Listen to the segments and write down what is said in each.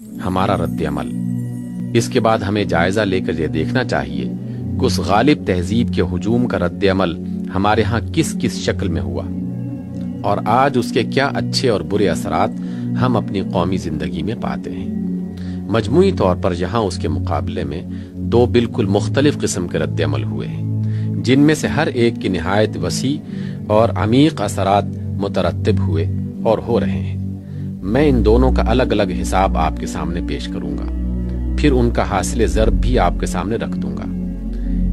ہمارا رد عمل۔ اس کے بعد ہمیں جائزہ لے کر یہ دیکھنا چاہیے کہ اس غالب تہذیب کے ہجوم کا رد عمل ہمارے ہاں کس کس شکل میں ہوا، اور آج اس کے کیا اچھے اور برے اثرات ہم اپنی قومی زندگی میں پاتے ہیں۔ مجموعی طور پر یہاں اس کے مقابلے میں دو بالکل مختلف قسم کے رد عمل ہوئے ہیں، جن میں سے ہر ایک کی نہایت وسیع اور عمیق اثرات مترتب ہوئے اور ہو رہے ہیں۔ میں ان دونوں کا الگ الگ حساب آپ کے سامنے پیش کروں گا، پھر ان کا حاصل ضرب بھی آپ کے سامنے رکھ دوں گا۔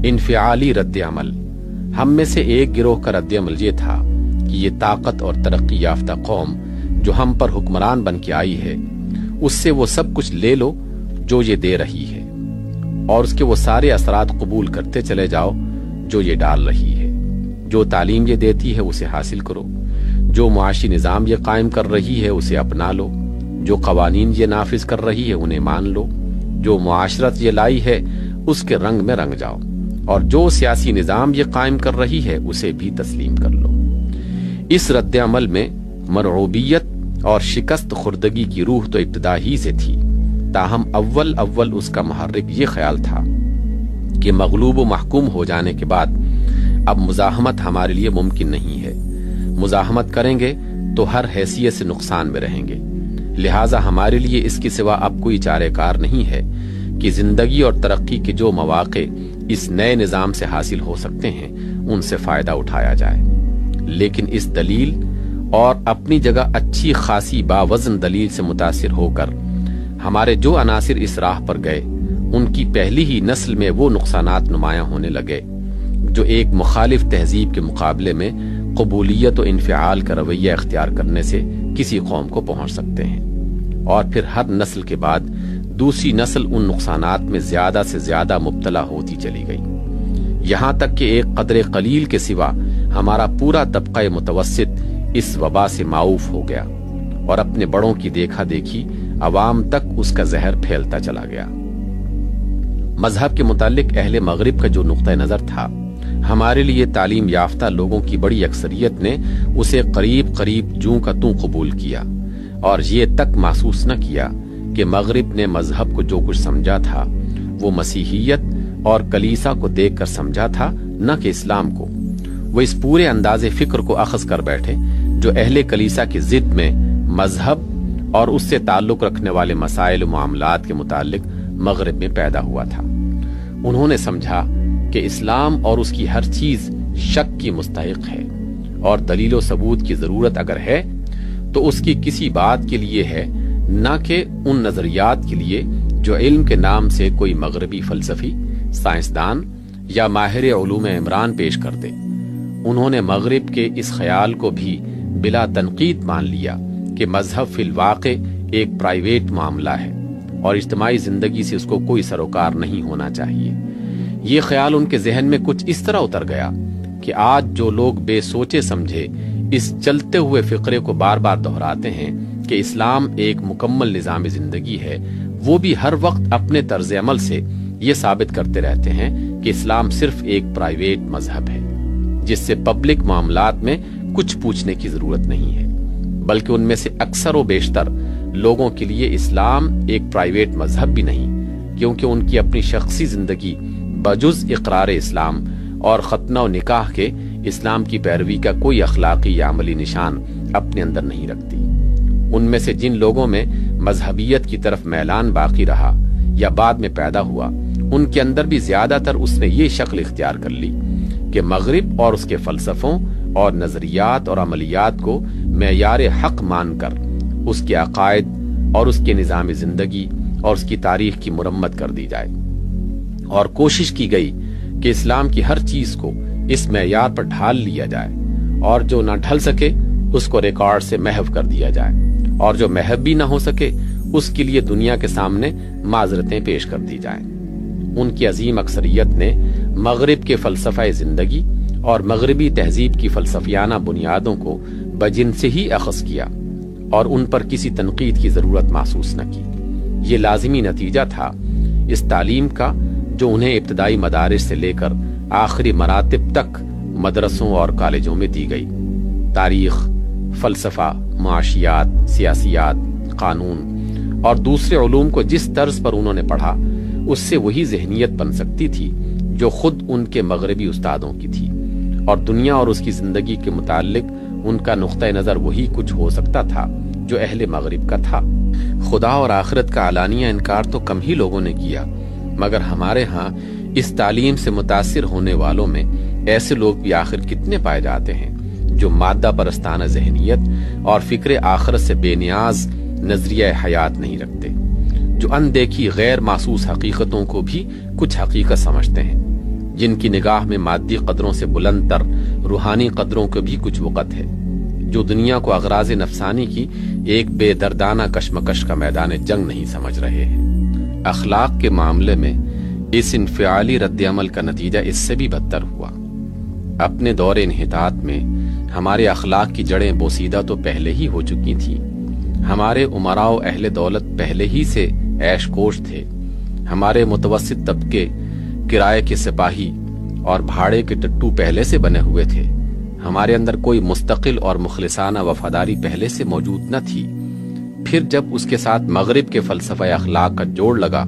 انفعالی رد عمل۔ ہم میں سے ایک گروہ کا رد عمل یہ تھا کہ یہ طاقت اور ترقی یافتہ قوم جو ہم پر حکمران بن کے آئی ہے، اس سے وہ سب کچھ لے لو جو یہ دے رہی ہے، اور اس کے وہ سارے اثرات قبول کرتے چلے جاؤ جو یہ ڈال رہی ہے۔ جو تعلیم یہ دیتی ہے اسے حاصل کرو، جو معاشی نظام یہ قائم کر رہی ہے اسے اپنا لو، جو قوانین یہ نافذ کر رہی ہے انہیں مان لو، جو معاشرت یہ لائی ہے اس کے رنگ میں رنگ جاؤ، اور جو سیاسی نظام یہ قائم کر رہی ہے اسے بھی تسلیم کر لو۔ اس رد عمل میں مرعوبیت اور شکست خوردگی کی روح تو ابتدا ہی سے تھی، تاہم اول اس کا محرک یہ خیال تھا کہ مغلوب و محکوم ہو جانے کے بعد اب مزاحمت ہمارے لیے ممکن نہیں ہے۔ مزاحمت کریں گے تو ہر حیثیت سے نقصان میں رہیں گے، لہٰذا ہمارے لیے اس کے سوا اب کوئی چارہ کار نہیں ہے کہ زندگی اور ترقی کے جو مواقع اس نئے نظام سے حاصل ہو سکتے ہیں ان سے فائدہ اٹھایا جائے۔ لیکن اس دلیل اور اپنی جگہ اچھی خاصی باوزن دلیل سے متاثر ہو کر ہمارے جو عناصر اس راہ پر گئے ان کی پہلی ہی نسل میں وہ نقصانات نمایاں ہونے لگے جو ایک مخالف تہذیب کے مقابلے میں قبولیت و انفعال کا رویہ اختیار کرنے سے کسی قوم کو پہنچ سکتے ہیں، اور پھر ہر نسل کے بعد دوسری نسل ان نقصانات میں زیادہ سے زیادہ مبتلا ہوتی چلی گئی، یہاں تک کہ ایک قدر قلیل کے سوا ہمارا پورا طبقہ متوسط اس وبا سے معاف ہو گیا، اور اپنے بڑوں کی دیکھا دیکھی عوام تک اس کا زہر پھیلتا چلا گیا۔ مذہب کے متعلق اہل مغرب کا جو نقطہ نظر تھا، ہمارے لیے تعلیم یافتہ لوگوں کی بڑی اکثریت نے اسے قریب جوں کا توں قبول کیا، اور یہ تک محسوس نہ کیا کہ مغرب نے مذہب کو جو کچھ سمجھا تھا وہ مسیحیت اور کلیسا کو دیکھ کر سمجھا تھا، نہ کہ اسلام کو۔ وہ اس پورے انداز فکر کو اخذ کر بیٹھے جو اہل کلیسا کی ضد میں مذہب اور اس سے تعلق رکھنے والے مسائل و معاملات کے متعلق مغرب میں پیدا ہوا تھا۔ انہوں نے سمجھا کہ اسلام اور اس کی ہر چیز شک کی مستحق ہے، اور دلیل و ثبوت کی ضرورت اگر ہے تو اس کی کسی بات کے لیے ہے، نہ کہ ان نظریات کے لیے جو علم کے نام سے کوئی مغربی فلسفی، سائنسدان یا ماہر علوم عمران پیش کر دے۔ انہوں نے مغرب کے اس خیال کو بھی بلا تنقید مان لیا کہ مذہب فی الواقع ایک پرائیویٹ معاملہ ہے اور اجتماعی زندگی سے اس کو کوئی سروکار نہیں ہونا چاہیے۔ یہ خیال ان کے ذہن میں کچھ اس طرح اتر گیا کہ آج جو لوگ بے سوچے سمجھے اس چلتے ہوئے فقرے کو بار بار دہراتے ہیں کہ اسلام ایک مکمل نظام زندگی ہے، وہ بھی ہر وقت اپنے طرز عمل سے یہ ثابت کرتے رہتے ہیں کہ اسلام صرف ایک پرائیویٹ مذہب ہے جس سے پبلک معاملات میں کچھ پوچھنے کی ضرورت نہیں ہے، بلکہ ان میں سے اکثر و بیشتر لوگوں کے لیے اسلام ایک پرائیویٹ مذہب بھی نہیں، کیونکہ ان کی اپنی شخصی زندگی بجز اقرار اسلام اور ختنہ و نکاح کے اسلام کی پیروی کا کوئی اخلاقی یا عملی نشان اپنے اندر نہیں رکھتی۔ ان میں سے جن لوگوں میں مذہبیت کی طرف میلان باقی رہا یا بعد میں پیدا ہوا، ان کے اندر بھی زیادہ تر اس نے یہ شکل اختیار کر لی کہ مغرب اور اس کے فلسفوں اور نظریات اور عملیات کو معیار حق مان کر اس کے عقائد اور اس کے نظام زندگی اور اس کی تاریخ کی مرمت کر دی جائے، اور کوشش کی گئی کہ اسلام کی ہر چیز کو اس معیار پر ڈھال لیا جائے، اور جو نہ ڈھل سکے اس کو ریکارڈ سے محو کر دیا جائے، اور جو محو بھی نہ ہو سکے اس کے لیے دنیا کے سامنے معذرتیں پیش کر دی جائیں۔ ان کی عظیم اکثریت نے مغرب کے فلسفہ زندگی اور مغربی تہذیب کی فلسفیانہ بنیادوں کو بجن سے ہی اخذ کیا اور ان پر کسی تنقید کی ضرورت محسوس نہ کی۔ یہ لازمی نتیجہ تھا اس تعلیم کا جو انہیں ابتدائی مدارس سے لے کر آخری مراتب تک مدرسوں اور کالجوں میں دی گئی۔ تاریخ، فلسفہ، معاشیات، سیاسیات، قانون اور دوسرے علوم کو جس طرز پر انہوں نے پڑھا اس سے وہی ذہنیت بن سکتی تھی جو خود ان کے مغربی استادوں کی تھی، اور دنیا اور اس کی زندگی کے متعلق ان کا نقطہ نظر وہی کچھ ہو سکتا تھا جو اہل مغرب کا تھا۔ خدا اور آخرت کا علانیہ انکار تو کم ہی لوگوں نے کیا، مگر ہمارے ہاں اس تعلیم سے متاثر ہونے والوں میں ایسے لوگ بھی آخر کتنے پائے جاتے ہیں جو مادہ پرستانہ ذہنیت اور فکر آخرت سے بے نیاز نظریہ حیات نہیں رکھتے، جو اندیکھی غیر محسوس حقیقتوں کو بھی کچھ حقیقت سمجھتے ہیں، جن کی نگاہ میں مادی قدروں سے بلند تر روحانی قدروں کو بھی کچھ وقت ہے، جو دنیا کو اغراض نفسانی کی ایک بے دردانہ کشمکش کا میدان جنگ نہیں سمجھ رہے ہیں۔ اخلاق کے معاملے میں اس انفعالی رد عمل کا نتیجہ اس سے بھی بدتر ہوا۔ اپنے دور انحطاط میں ہمارے اخلاق کی جڑیں بوسیدہ تو پہلے ہی ہو چکی تھیں، ہمارے امراء و اہل دولت پہلے ہی سے عیش کوش تھے، ہمارے متوسط طبقے کرائے کے سپاہی اور بھاڑے کے ٹٹو پہلے سے بنے ہوئے تھے، ہمارے اندر کوئی مستقل اور مخلصانہ وفاداری پہلے سے موجود نہ تھی۔ پھر جب اس کے ساتھ مغرب کے فلسفہ اخلاق کا جوڑ لگا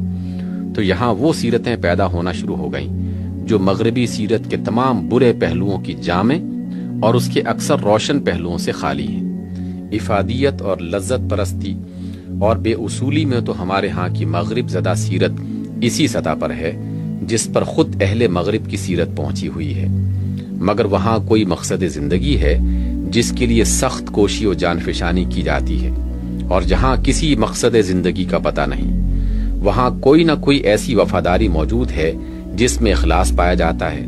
تو یہاں وہ سیرتیں پیدا ہونا شروع ہو گئیں جو مغربی سیرت کے تمام برے پہلوؤں کی جامع اور اس کے اکثر روشن پہلوؤں سے خالی ہیں۔ افادیت اور لذت پرستی اور بے اصولی میں تو ہمارے ہاں کی مغرب زدہ سیرت اسی سطح پر ہے جس پر خود اہل مغرب کی سیرت پہنچی ہوئی ہے، مگر وہاں کوئی مقصد زندگی ہے جس کے لیے سخت کوشی و جانفشانی کی جاتی ہے، اور جہاں کسی مقصد زندگی کا پتہ نہیں وہاں کوئی نہ کوئی ایسی وفاداری موجود ہے جس میں اخلاص پایا جاتا ہے،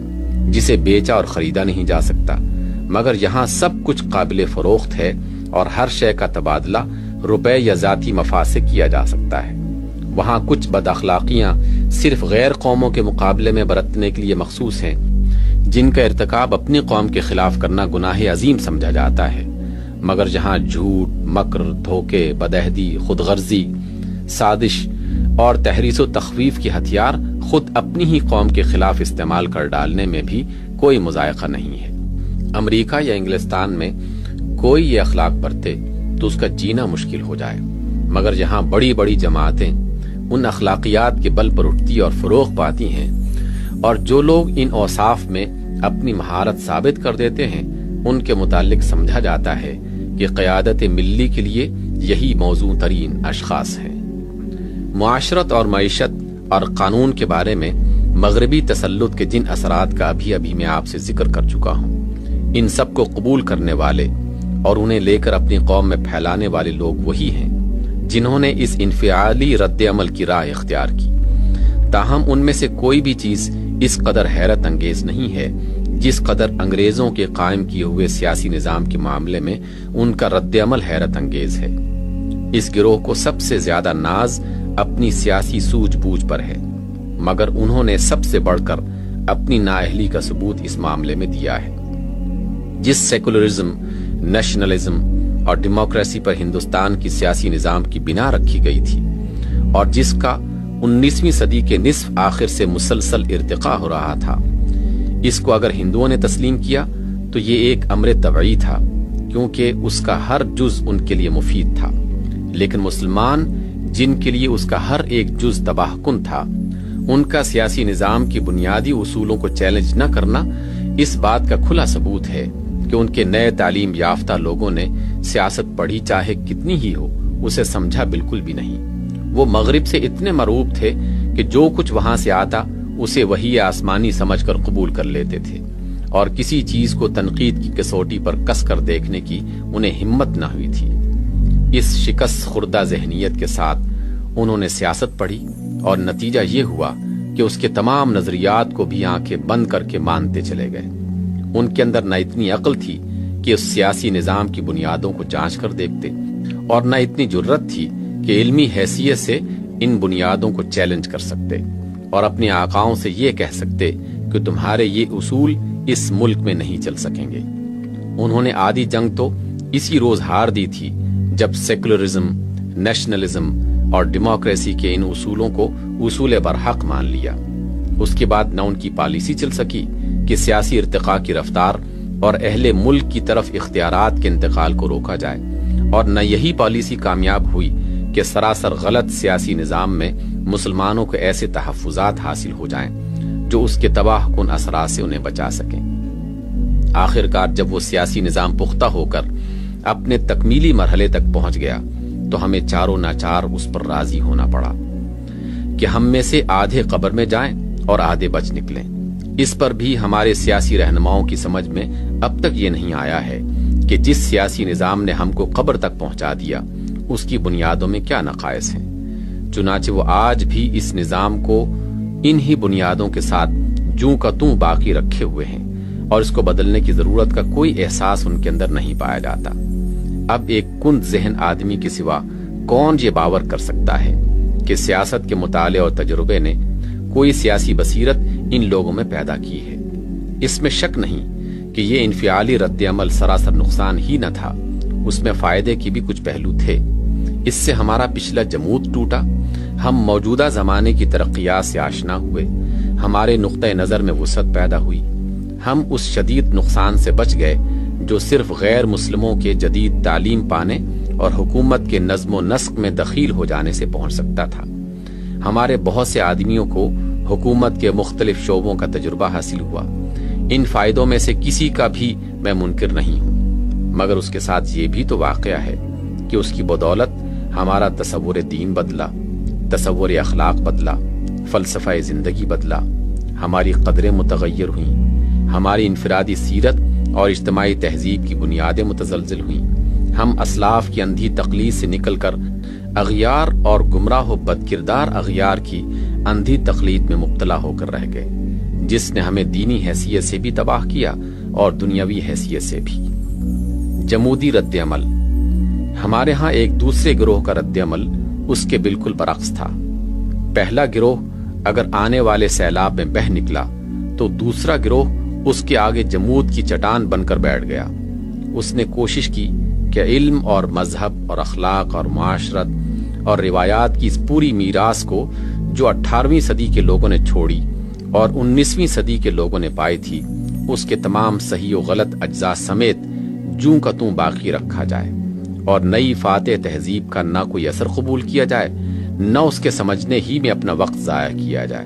جسے بیچا اور خریدا نہیں جا سکتا، مگر یہاں سب کچھ قابل فروخت ہے اور ہر شے کا تبادلہ روپے یا ذاتی مفاد سے کیا جا سکتا ہے۔ وہاں کچھ بد اخلاقیاں صرف غیر قوموں کے مقابلے میں برتنے کے لیے مخصوص ہیں، جن کا ارتکاب اپنی قوم کے خلاف کرنا گناہ عظیم سمجھا جاتا ہے، مگر جہاں جھوٹ، مکر، دھوکے، بدعہدی، خود غرضی، سازش اور تحریص و تخویف کے ہتھیار خود اپنی ہی قوم کے خلاف استعمال کر ڈالنے میں بھی کوئی مذائقہ نہیں ہے۔ امریکہ یا انگلستان میں کوئی یہ اخلاق برتے تو اس کا جینا مشکل ہو جائے، مگر جہاں بڑی بڑی جماعتیں ان اخلاقیات کے بل پر اٹھتی اور فروغ پاتی ہیں، اور جو لوگ ان اوصاف میں اپنی مہارت ثابت کر دیتے ہیں، ان کے متعلق سمجھا جاتا ہے کہ قیادت ملی کے لیے یہی موزوں ترین اشخاص ہیں۔ معاشرت اور معیشت اور قانون کے بارے میں مغربی تسلط کے جن اثرات کا ابھی میں آپ سے ذکر کر چکا ہوں، ان سب کو قبول کرنے والے اور انہیں لے کر اپنی قوم میں پھیلانے والے لوگ وہی ہیں جنہوں نے اس انفعالی رد عمل کی راہ اختیار کی۔ تاہم ان میں سے کوئی بھی چیز اس قدر حیرت انگیز نہیں ہے جس قدر انگریزوں کے قائم کیے ہوئے سیاسی نظام کے معاملے میں ان کا رد عمل حیرت انگیز ہے۔ اس گروہ کو سب سے زیادہ ناز اپنی سیاسی سوجھ بوجھ پر ہے، مگر انہوں نے سب سے بڑھ کر اپنی نااہلی کا ثبوت اس معاملے میں دیا ہے۔ جس سیکولرزم، نیشنلزم اور ڈیموکریسی پر ہندوستان کی سیاسی نظام کی بنا رکھی گئی تھی، اور جس کا 19ویں صدی کے نصف آخر سے مسلسل ارتقاء ہو رہا تھا، اس کو اگر ہندوؤں نے تسلیم کیا تو یہ ایک امر طبعی تھا، کیونکہ اس کا ہر جز ان کے لیے مفید تھا، لیکن مسلمان جن کے لیے اس کا ہر ایک جز تباہ کن تھا، ان کا سیاسی نظام کی بنیادی اصولوں کو چیلنج نہ کرنا اس بات کا کھلا ثبوت ہے کہ ان کے نئے تعلیم یافتہ لوگوں نے سیاست پڑھی چاہے کتنی ہی ہو، اسے سمجھا بالکل بھی نہیں۔ وہ مغرب سے اتنے مرعوب تھے کہ جو کچھ وہاں سے آتا اسے وہی آسمانی سمجھ کر قبول کر لیتے تھے، اور کسی چیز کو تنقید کی کسوٹی پر کس کر دیکھنے کی انہیں ہمت نہ ہوئی تھی۔ اس شکست خوردہ ذہنیت کے ساتھ انہوں نے سیاست پڑھی، اور نتیجہ یہ ہوا کہ اس کے تمام نظریات کو بھی آنکھیں بند کر کے مانتے چلے گئے۔ ان کے اندر نہ اتنی عقل تھی کہ اس سیاسی نظام کی بنیادوں کو جانچ کر دیکھتے، اور نہ اتنی جرت تھی کہ علمی حیثیت سے ان بنیادوں کو چیلنج کر سکتے اور اپنے آقاؤں سے یہ کہہ سکتے کہ تمہارے یہ اصول اس ملک میں نہیں چل سکیں گے۔ انہوں نے آدھی جنگ تو اسی روز ہار دی تھی جب سیکولرزم، نیشنلزم اور ڈیموکریسی کے ان اصولوں کو اصول برحق مان لیا۔ اس کے بعد نہ ان کی پالیسی چل سکی کہ سیاسی ارتقاء کی رفتار اور اہل ملک کی طرف اختیارات کے انتقال کو روکا جائے، اور نہ یہی پالیسی کامیاب ہوئی کہ کہ سراسر غلط سیاسی نظام میں مسلمانوں کو ایسے تحفظات حاصل ہو جائیں جو اس کے تباہ کن اثرات سے انہیں بچا سکیں۔ آخرکار جب وہ سیاسی نظام پختہ ہو کر اپنے تکمیلی مرحلے تک پہنچ گیا تو ہمیں چاروں ناچار اس پر راضی ہونا پڑا کہ ہم میں سے آدھے قبر میں جائیں اور آدھے بچ نکلیں۔ اس پر بھی ہمارے سیاسی رہنماؤں کی سمجھ میں اب تک یہ نہیں آیا ہے کہ جس سیاسی نظام نے ہم کو قبر تک پہنچا دیا اس کی بنیادوں میں کیا نقائص ہیں۔ چنانچہ وہ آج بھی اس نظام کو انہی بنیادوں کے ساتھ جوں کا توں باقی رکھے ہوئے ہیں اور اس کو بدلنے کی ضرورت کا کوئی احساس ان کے اندر نہیں پایا جاتا۔ اب ایک کند ذہن آدمی کے سوا کون یہ باور کر سکتا ہے کہ سیاست کے مطالعے اور تجربے نے کوئی سیاسی بصیرت ان لوگوں میں پیدا کی ہے۔ اس میں شک نہیں کہ یہ انفعالی رد عمل سراسر نقصان ہی نہ تھا، اس میں فائدے کی بھی کچھ پہلو تھے۔ اس سے ہمارا پچھلا جمود ٹوٹا، ہم موجودہ زمانے کی ترقیات سے آشنا ہوئے، ہمارے نقطۂ نظر میں وسعت پیدا ہوئی، ہم اس شدید نقصان سے بچ گئے جو صرف غیر مسلموں کے جدید تعلیم پانے اور حکومت کے نظم و نسق میں دخیل ہو جانے سے پہنچ سکتا تھا۔ ہمارے بہت سے آدمیوں کو حکومت کے مختلف شعبوں کا تجربہ حاصل ہوا۔ ان فائدوں میں سے کسی کا بھی میں منکر نہیں ہوں، مگر اس کے ساتھ یہ بھی تو واقعہ ہے کہ اس کی بدولت ہمارا تصور دین بدلا، تصور اخلاق بدلا، فلسفہ زندگی بدلا، ہماری قدریں متغیر ہوئیں، ہماری انفرادی سیرت اور اجتماعی تہذیب کی بنیادیں متزلزل ہوئیں، ہم اسلاف کی اندھی تقلید سے نکل کر اغیار اور گمراہ و بدکردار اغیار کی اندھی تقلید میں مبتلا ہو کر رہ گئے، جس نے ہمیں دینی حیثیت سے بھی تباہ کیا اور دنیاوی حیثیت سے بھی۔ جمودی رد عمل۔ ہمارے ہاں ایک دوسرے گروہ کا رد عمل اس کے بالکل برعکس تھا۔ پہلا گروہ اگر آنے والے سیلاب میں بہہ نکلا تو دوسرا گروہ اس کے آگے جمود کی چٹان بن کر بیٹھ گیا۔ اس نے کوشش کی کہ علم اور مذہب اور اخلاق اور معاشرت اور روایات کی اس پوری میراث کو جو 18ویں صدی کے لوگوں نے چھوڑی اور 19ویں صدی کے لوگوں نے پائی تھی، اس کے تمام صحیح و غلط اجزاء سمیت جوں کا توں باقی رکھا جائے اور نئی فاتح تہذیب کا نہ کوئی اثر قبول کیا جائے، نہ اس کے سمجھنے ہی میں اپنا وقت ضائع کیا جائے۔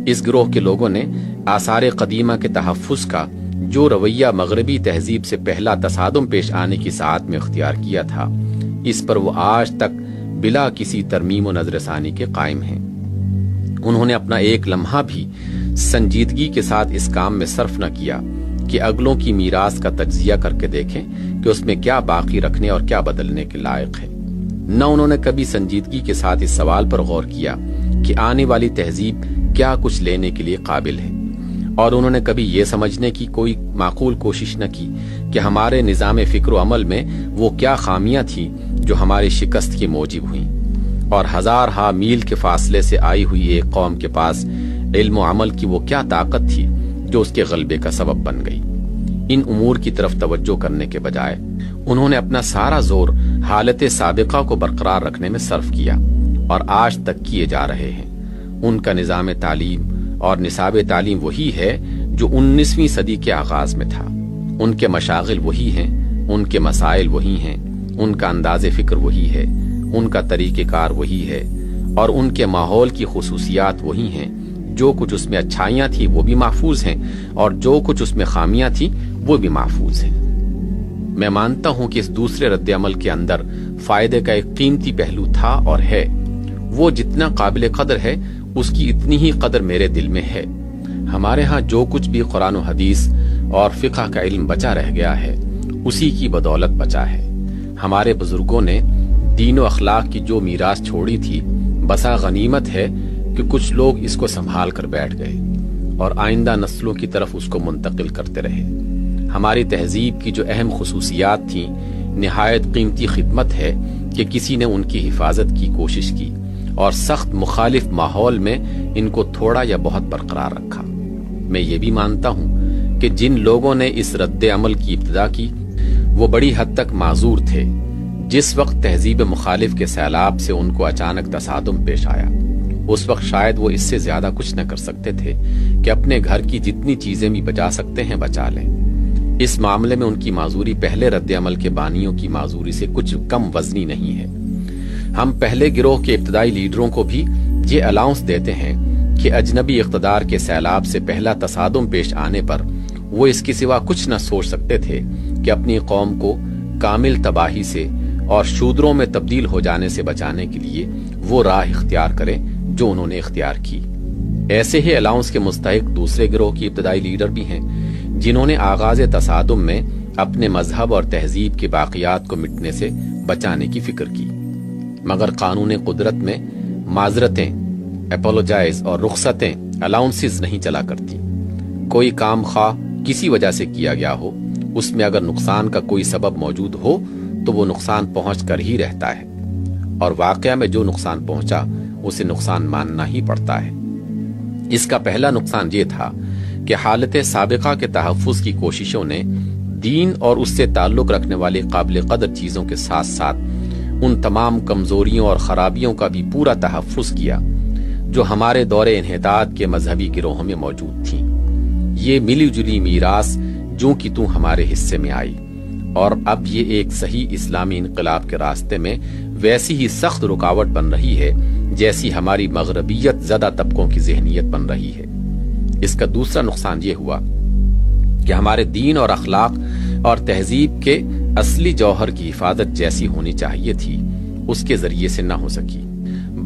اس گروہ کے لوگوں نے آثار قدیمہ کے تحفظ کا جو رویہ مغربی تہذیب سے پہلا تصادم پیش آنے کی ساعت میں اختیار کیا تھا، اس پر وہ آج تک بلا کسی ترمیم و نظر ثانی کے قائم ہیں۔ انہوں نے اپنا ایک لمحہ بھی سنجیدگی کے ساتھ اس کام میں صرف نہ کیا کہ اگلوں کی میراث کا تجزیہ کر کے دیکھیں کہ اس میں کیا باقی رکھنے اور کیا بدلنے کے لائق ہے۔ نہ انہوں نے کبھی سنجیدگی کے ساتھ اس سوال پر غور کیا کہ آنے والی تہذیب کیا کچھ لینے کے لیے قابل ہے، اور انہوں نے کبھی یہ سمجھنے کی کوئی معقول کوشش نہ کی کہ ہمارے نظام فکر و عمل میں وہ کیا خامیاں تھیں جو ہماری شکست کی موجب ہوئیں، اور ہزار ہا میل کے فاصلے سے آئی ہوئی ایک قوم کے پاس علم و عمل کی وہ کیا طاقت تھی جو اس کے غلبے کا سبب بن گئی۔ ان امور کی طرف توجہ کرنے کے بجائے انہوں نے اپنا سارا زور حالت سابقہ کو برقرار رکھنے میں صرف کیا، اور آج تک کیے جا رہے ہیں۔ ان کا نظام تعلیم اور نصاب تعلیم وہی ہے جو 19ویں صدی کے آغاز میں تھا، ان کے مشاغل وہی ہیں، ان کے مسائل وہی ہیں، ان کا انداز فکر وہی ہے، ان کا طریقہ کار وہی ہے، اور ان کے ماحول کی خصوصیات وہی ہیں۔ جو کچھ اس میں اچھائیاں تھیں وہ بھی محفوظ ہیں، اور جو کچھ اس میں خامیاں تھیں وہ بھی محفوظ ہیں۔ میں مانتا ہوں کہ اس دوسرے رد عمل کے اندر فائدے کا ایک قیمتی پہلو تھا اور ہے۔ وہ جتنا قابل قدر ہے اس کی اتنی ہی قدر میرے دل میں ہے۔ ہمارے ہاں جو کچھ بھی قرآن و حدیث اور فقہ کا علم بچا رہ گیا ہے اسی کی بدولت بچا ہے۔ ہمارے بزرگوں نے دین و اخلاق کی جو میراث چھوڑی تھی، بسا غنیمت ہے کہ کچھ لوگ اس کو سنبھال کر بیٹھ گئے اور آئندہ نسلوں کی طرف اس کو منتقل کرتے رہے۔ ہماری تہذیب کی جو اہم خصوصیات تھیں، نہایت قیمتی خدمت ہے کہ کسی نے ان کی حفاظت کی کوشش کی اور سخت مخالف ماحول میں ان کو تھوڑا یا بہت برقرار رکھا۔ میں یہ بھی مانتا ہوں کہ جن لوگوں نے اس رد عمل کی ابتدا کی وہ بڑی حد تک معذور تھے۔ جس وقت تہذیب مخالف کے سیلاب سے ان کو اچانک تصادم پیش آیا، اس وقت شاید وہ اس سے زیادہ کچھ نہ کر سکتے تھے کہ اپنے گھر کی جتنی چیزیں بھی بچا سکتے ہیں بچا لیں۔ اس معاملے میں ان کی معذوری پہلے رد عمل کے بانیوں کی معذوری سے کچھ کم وزنی نہیں ہے۔ ہم پہلے گروہ کے ابتدائی لیڈروں کو بھی یہ الاؤنس دیتے ہیں کہ اجنبی اقتدار کے سیلاب سے پہلا تصادم پیش آنے پر وہ اس کے سوا کچھ نہ سوچ سکتے تھے کہ اپنی قوم کو کامل تباہی سے اور شودروں میں تبدیل ہو جانے سے بچانے کے لیے وہ راہ اختیار کریں جو انہوں نے اختیار کی۔ ایسے ہی الاؤنس کے مستحق دوسرے گروہ کی ابتدائی لیڈر بھی ہیں جنہوں نے آغاز تصادم میں اپنے مذہب اور تہذیب کے باقیات کو مٹنے سے بچانے کی فکر کی، مگر قانون قدرت میں معذرتیں، اپولوجائز اور رخصتیں الاؤنسز نہیں چلا کرتی۔ کوئی کام خواہ کسی وجہ سے کیا گیا ہو، اس میں اگر نقصان کا کوئی سبب موجود ہو تو وہ نقصان پہنچ کر ہی رہتا ہے، اور واقعہ میں جو نقصان پہنچا اسے نقصان ماننا ہی پڑتا ہے۔ اس کا پہلا نقصان یہ تھا کہ حالت سابقہ کے تحفظ کی کوششوں نے دین اور اس سے تعلق رکھنے والی قابل قدر چیزوں کے ساتھ ساتھ ان تمام کمزوریوں اور خرابیوں کا بھی پورا تحفظ کیا جو ہمارے دور انحطاط کے مذہبی گروہوں میں موجود تھیں۔ یہ ملی جلی میراث جو کہ تو ہمارے حصے میں آئی، اور اب یہ ایک صحیح اسلامی انقلاب کے راستے میں ویسی ہی سخت رکاوٹ بن رہی ہے جیسی ہماری مغربیت زدہ طبقوں کی ذہنیت بن رہی ہے۔ اس کا دوسرا نقصان یہ ہوا کہ ہمارے دین اور اخلاق اور تہذیب کے اصلی جوہر کی حفاظت جیسی ہونی چاہیے تھی اس کے ذریعے سے نہ ہو سکی،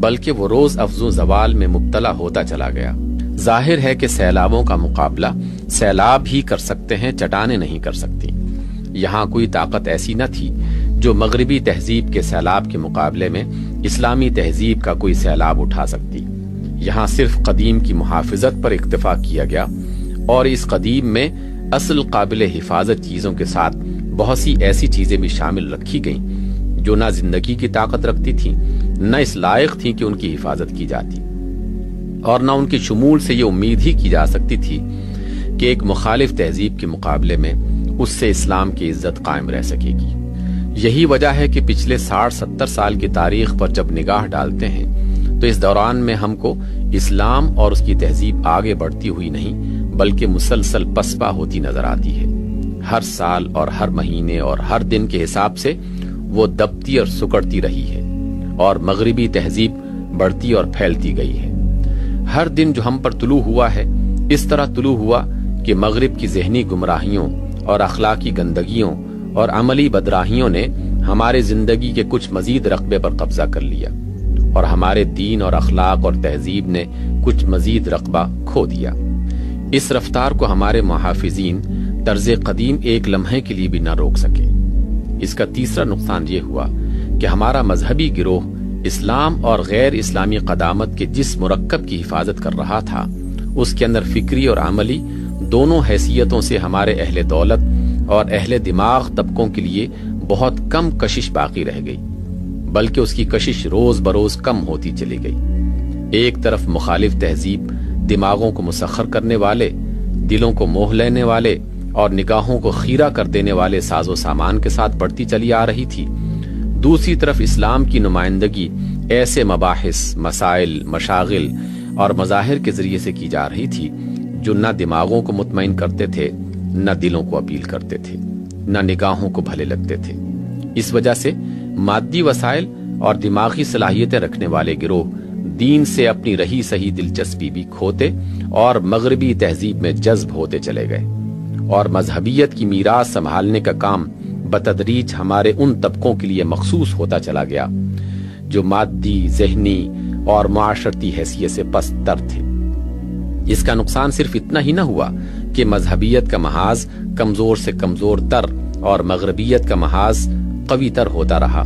بلکہ وہ روز افزوں زوال میں مبتلا ہوتا چلا گیا۔ ظاہر ہے کہ سیلابوں کا مقابلہ سیلاب ہی کر سکتے ہیں، چٹانیں نہیں کر سکتی۔ یہاں کوئی طاقت ایسی نہ تھی جو مغربی تہذیب کے سیلاب کے مقابلے میں اسلامی تہذیب کا کوئی سیلاب اٹھا سکتی۔ یہاں صرف قدیم کی محافظت پر اکتفا کیا گیا، اور اس قدیم میں اصل قابل حفاظت چیزوں کے ساتھ بہت سی ایسی چیزیں بھی شامل رکھی گئیں جو نہ زندگی کی طاقت رکھتی تھیں، نہ اس لائق تھیں کہ ان کی حفاظت کی جاتی، اور نہ ان کے شمول سے یہ امید ہی کی جا سکتی تھی کہ ایک مخالف تہذیب کے مقابلے میں اس سے اسلام کی عزت قائم رہ سکے گی۔ یہی وجہ ہے کہ پچھلے 60-70 سال کی تاریخ پر جب نگاہ ڈالتے ہیں تو اس دوران میں ہم کو اسلام اور اس کی تہذیب آگے بڑھتی ہوئی نہیں بلکہ مسلسل پسپا ہوتی نظر آتی ہے۔ ہر سال اور ہر مہینے اور ہر دن کے حساب سے وہ دبتی اور سکڑتی رہی ہے، اور مغربی تہذیب بڑھتی اور پھیلتی گئی ہے۔ ہر دن جو ہم پر طلوع ہوا ہے اس طرح طلوع ہوا کہ مغرب کی ذہنی گمراہیوں اور اخلاقی گندگیوں اور عملی بدراہیوں نے ہمارے زندگی کے کچھ مزید رقبے پر قبضہ کر لیا، اور ہمارے دین اور اخلاق اور تہذیب نے کچھ مزید رقبہ کھو دیا۔ اس رفتار کو ہمارے محافظین طرز قدیم ایک لمحے کے لیے بھی نہ روک سکے۔ اس کا تیسرا نقصان یہ ہوا کہ ہمارا مذہبی گروہ اسلام اور غیر اسلامی قدامت کے جس مرکب کی حفاظت کر رہا تھا اس کے اندر فکری اور عملی دونوں حیثیتوں سے ہمارے اہل دولت اور اہل دماغ طبقوں کے لیے بہت کم کشش باقی رہ گئی، بلکہ اس کی کشش روز بروز کم ہوتی چلی گئی۔ ایک طرف مخالف تہذیب دماغوں کو مسخر کرنے والے، دلوں کو موہ لینے والے اور نگاہوں کو خیرہ کر دینے والے ساز و سامان کے ساتھ بڑھتی چلی آ رہی تھی، دوسری طرف اسلام کی نمائندگی ایسے مباحث، مسائل، مشاغل اور مظاہر کے ذریعے سے کی جا رہی تھی جو نہ دماغوں کو مطمئن کرتے تھے، نہ دلوں کو اپیل کرتے تھے، نہ نگاہوں کو بھلے لگتے تھے۔ اس وجہ سے مادی وسائل اور دماغی صلاحیتیں رکھنے والے گروہ دین سے اپنی رہی سہی دلچسپی بھی کھوتے اور مغربی تہذیب میں جذب ہوتے چلے گئے، اور مذہبیت کی میراث سنبھالنے کا کام بتدریج ہمارے ان طبقوں کے لیے مخصوص ہوتا چلا گیا جو مادی، ذہنی اور معاشرتی حیثیت سے پست تر تھے۔ اس کا نقصان صرف اتنا ہی نہ ہوا کہ مذہبیت کا محاذ کمزور سے کمزور تر اور مغربیت کا محاذ قوی تر ہوتا رہا،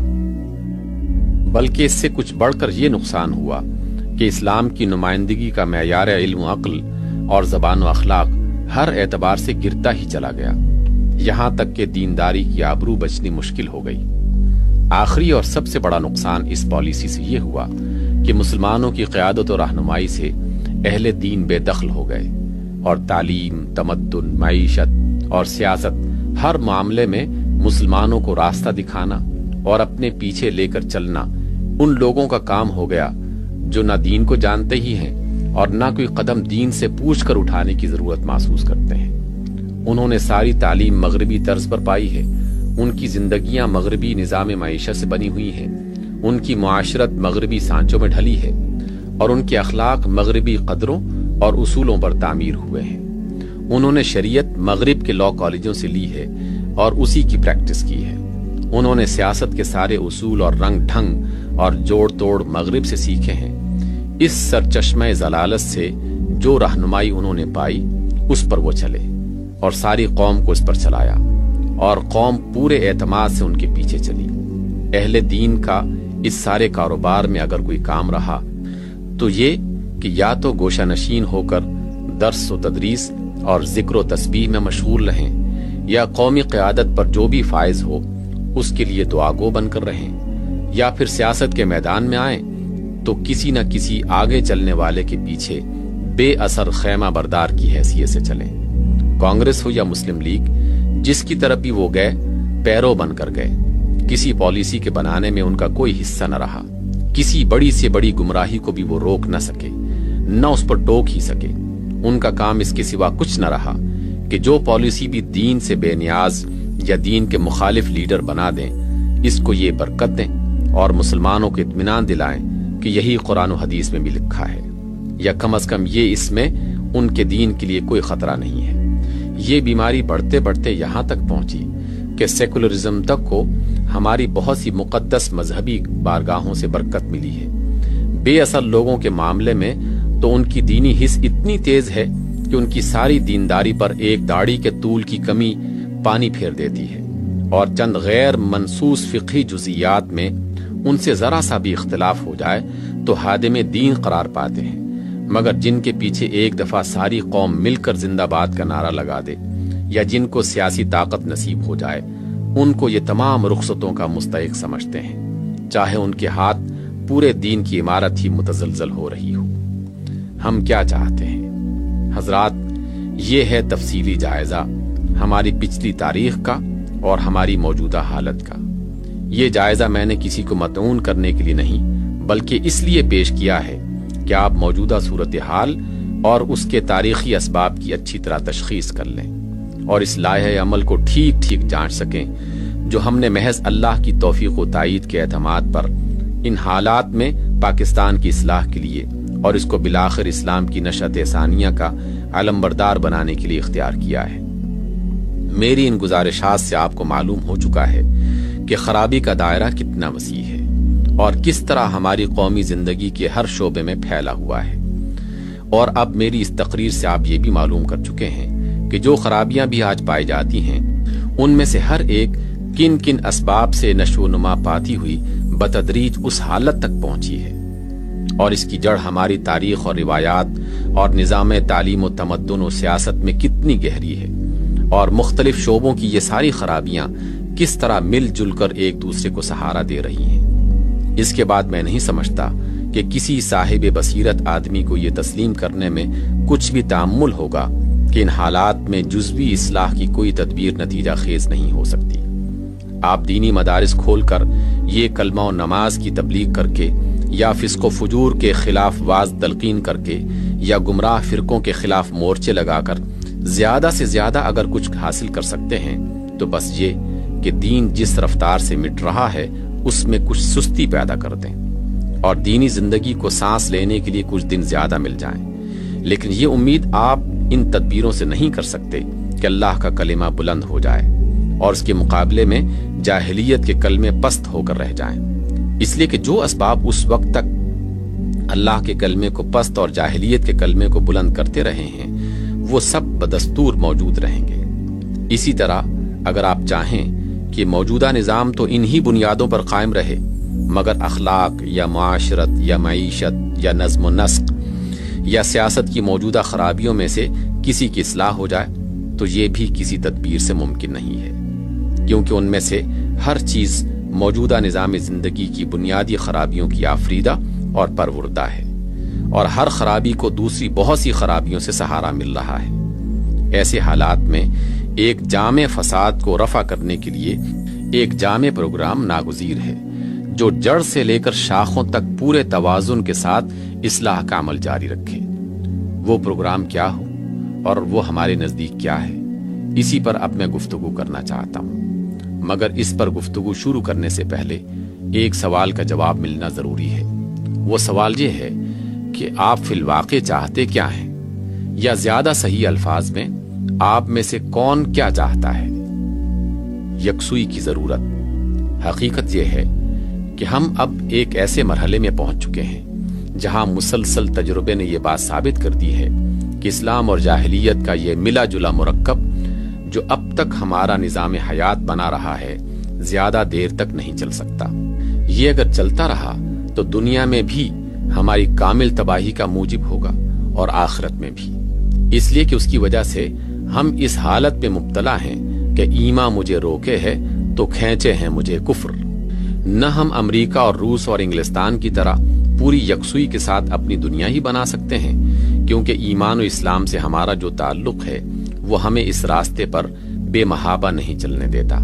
بلکہ اس سے کچھ بڑھ کر یہ نقصان ہوا کہ اسلام کی نمائندگی کا معیار علم و عقل اور زبان و اخلاق ہر اعتبار سے گرتا ہی چلا گیا، یہاں تک کہ دینداری کی آبرو بچنی مشکل ہو گئی۔ آخری اور سب سے بڑا نقصان اس پالیسی سے یہ ہوا کہ مسلمانوں کی قیادت و رہنمائی سے اہل دین بے دخل ہو گئے، اور تعلیم، تمدن، معیشت اور سیاست ہر معاملے میں مسلمانوں کو راستہ دکھانا اور اپنے پیچھے لے کر چلنا ان لوگوں کا کام ہو گیا جو نہ دین کو جانتے ہی ہیں اور نہ کوئی قدم دین سے پوچھ کر اٹھانے کی ضرورت محسوس کرتے ہیں۔ انہوں نے ساری تعلیم مغربی طرز پر پائی ہے، ان کی زندگیاں مغربی نظام معیشت سے بنی ہوئی ہیں، ان کی معاشرت مغربی سانچوں میں ڈھلی ہے اور ان کے اخلاق مغربی قدروں اور اصولوں پر تعمیر ہوئے ہیں۔ انہوں نے شریعت مغرب کے لاء کالجوں سے لی ہے اور اسی کی پریکٹس کی ہے۔ انہوں نے سیاست کے سارے اصول اور رنگ ڈھنگ اور جوڑ توڑ مغرب سے سیکھے ہیں۔ اس سرچشمہ ضلالت سے جو رہنمائی انہوں نے پائی اس پر وہ چلے اور ساری قوم کو اس پر چلایا، اور قوم پورے اعتماد سے ان کے پیچھے چلی۔ اہل دین کا اس سارے کاروبار میں اگر کوئی کام رہا تو یہ کہ یا تو گوشہ نشین ہو کر درس و تدریس اور ذکر و تسبیح میں مشغول رہیں، یا قومی قیادت پر جو بھی فائز ہو اس کے لیے دعاگو بن کر رہیں، یا پھر سیاست کے میدان میں آئیں تو کسی نہ کسی آگے چلنے والے کے پیچھے بے اثر خیمہ بردار کی حیثیت سے چلیں۔ کانگریس ہو یا مسلم لیگ، جس کی طرف بھی وہ گئے پیرو بن کر گئے۔ کسی پالیسی کے بنانے میں ان کا کوئی حصہ نہ رہا، کسی بڑی سے بڑی گمراہی کو بھی وہ روک نہ سکے، نہ اس پر ٹوک ہی سکے۔ ان کا کام اس کے سوا کچھ نہ رہا کہ جو پالیسی بھی دین سے بے نیاز یا دین کے مخالف لیڈر بنا دیں، اس کو یہ برکت دیں اور مسلمانوں کو اطمینان دلائیں کہ یہی قرآن و حدیث میں بھی لکھا ہے، یا کم از کم یہ اس میں ان کے دین کے لیے کوئی خطرہ نہیں ہے۔ یہ بیماری بڑھتے بڑھتے یہاں تک پہنچی کہ سیکولرزم تک کو ہماری بہت سی مقدس مذہبی بارگاہوں سے برکت ملی ہے۔ بے اثر لوگوں کے معاملے میں تو ان کی دینی حس اتنی تیز ہے کہ ان کی ساری دینداری پر ایک داڑھی کے طول کی کمی پانی پھیر دیتی ہے، اور چند غیر منصوص فقہی جزئیات میں ان سے ذرا سا بھی اختلاف ہو جائے تو ہادم دین قرار پاتے ہیں، مگر جن کے پیچھے ایک دفعہ ساری قوم مل کر زندہ باد کا نعرہ لگا دے، یا جن کو سیاسی طاقت نصیب ہو جائے، ان کو یہ تمام رخصتوں کا مستحق سمجھتے ہیں، چاہے ان کے ہاتھ پورے دین کی عمارت ہی متزلزل ہو رہی ہو۔ ہم کیا چاہتے ہیں حضرات؟ یہ ہے تفصیلی جائزہ ہماری پچھلی تاریخ کا اور ہماری موجودہ حالت کا۔ یہ جائزہ میں نے کسی کو مطعون کرنے کے لیے نہیں، بلکہ اس لیے پیش کیا ہے کہ آپ موجودہ صورتحال اور اس کے تاریخی اسباب کی اچھی طرح تشخیص کر لیں اور اس لائحہ عمل کو ٹھیک ٹھیک جانچ سکیں جو ہم نے محض اللہ کی توفیق و تائید کے اعتماد پر ان حالات میں پاکستان کی اصلاح کے لیے اور اس کو بالآخر اسلام کی نشأت ثانیہ کا علمبردار بنانے کے لیے اختیار کیا ہے۔ میری ان گزارشات سے آپ کو معلوم ہو چکا ہے کہ خرابی کا دائرہ کتنا وسیع ہے اور کس طرح ہماری قومی زندگی کے ہر شعبے میں پھیلا ہوا ہے، اور اب میری اس تقریر سے آپ یہ بھی معلوم کر چکے ہیں کہ جو خرابیاں بھی آج پائی جاتی ہیں ان میں سے ہر ایک کن کن اسباب سے نشو و نما پاتی ہوئی بتدریج اس حالت تک پہنچی ہے، اور اس کی جڑ ہماری تاریخ اور روایات اور نظام تعلیم و تمدن و سیاست میں کتنی گہری ہے، اور مختلف شعبوں کی یہ ساری خرابیاں کس طرح مل جل کر ایک دوسرے کو سہارا دے رہی ہیں۔ اس کے بعد میں نہیں سمجھتا کہ کسی صاحب بصیرت آدمی کو یہ تسلیم کرنے میں کچھ بھی تأمل ہوگا کہ ان حالات میں جزوی اصلاح کی کوئی تدبیر نتیجہ خیز نہیں ہو سکتی۔ آپ دینی مدارس کھول کر یہ کلمہ و نماز کی تبلیغ کر کے، یا فسق و فجور کے خلاف واعظ تلقین کر کے، یا گمراہ فرقوں کے خلاف مورچے لگا کر زیادہ سے زیادہ اگر کچھ حاصل کر سکتے ہیں تو بس یہ کہ دین جس رفتار سے مٹ رہا ہے اس میں کچھ سستی پیدا کر دیں اور دینی زندگی کو سانس لینے کے لیے کچھ دن زیادہ مل جائیں۔ لیکن یہ امید آپ ان تدبیروں سے نہیں کر سکتے کہ اللہ کا کلمہ بلند ہو جائے اور اس کے مقابلے میں جاہلیت کے کلمے پست ہو کر رہ جائیں، اس لیے کہ جو اسباب اس وقت تک اللہ کے کلمے کو پست اور جاہلیت کے کلمے کو بلند کرتے رہے ہیں وہ سب بدستور موجود رہیں گے۔ اسی طرح اگر آپ چاہیں کہ موجودہ نظام تو انہی بنیادوں پر قائم رہے، مگر اخلاق یا معاشرت یا معیشت یا نظم و نسق یا سیاست کی موجودہ خرابیوں میں سے کسی کی اصلاح ہو جائے تو یہ بھی کسی تدبیر سے ممکن نہیں ہے، کیونکہ ان میں سے ہر چیز موجودہ نظام زندگی کی بنیادی خرابیوں کی آفریدہ اور پروردہ ہے، اور ہر خرابی کو دوسری بہت سی خرابیوں سے سہارا مل رہا ہے۔ ایسے حالات میں ایک جامع فساد کو رفع کرنے کے لیے ایک جامع پروگرام ناگزیر ہے جو جڑ سے لے کر شاخوں تک پورے توازن کے ساتھ اصلاح کا عمل جاری رکھے۔ وہ پروگرام کیا ہو اور وہ ہمارے نزدیک کیا ہے، اسی پر اب میں گفتگو کرنا چاہتا ہوں، مگر اس پر گفتگو شروع کرنے سے پہلے ایک سوال کا جواب ملنا ضروری ہے۔ وہ سوال یہ ہے کہ آپ فی الواقع چاہتے کیا ہیں، یا زیادہ صحیح الفاظ میں آپ میں سے کون کیا چاہتا ہے؟ یکسوئی کی ضرورت۔ حقیقت یہ ہے کہ ہم اب ایک ایسے مرحلے میں پہنچ چکے ہیں جہاں مسلسل تجربے نے یہ بات ثابت کر دی ہے کہ اسلام اور جاہلیت کا یہ ملا جلا مرکب جو اب تک ہمارا نظام حیات بنا رہا ہے، زیادہ دیر تک نہیں چل سکتا۔ یہ اگر چلتا رہا تو دنیا میں بھی ہماری کامل تباہی کا موجب ہوگا اور آخرت میں بھی، اس لیے کہ اس کی وجہ سے ہم اس حالت میں مبتلا ہیں کہ ایمان مجھے روکے ہے تو کھینچے ہیں مجھے کفر۔ نہ ہم امریکہ اور روس اور انگلستان کی طرح پوری یکسوئی کے ساتھ اپنی دنیا ہی بنا سکتے ہیں، کیونکہ ایمان و اسلام سے ہمارا جو تعلق ہے وہ ہمیں اس راستے پر بے محابہ نہیں چلنے دیتا،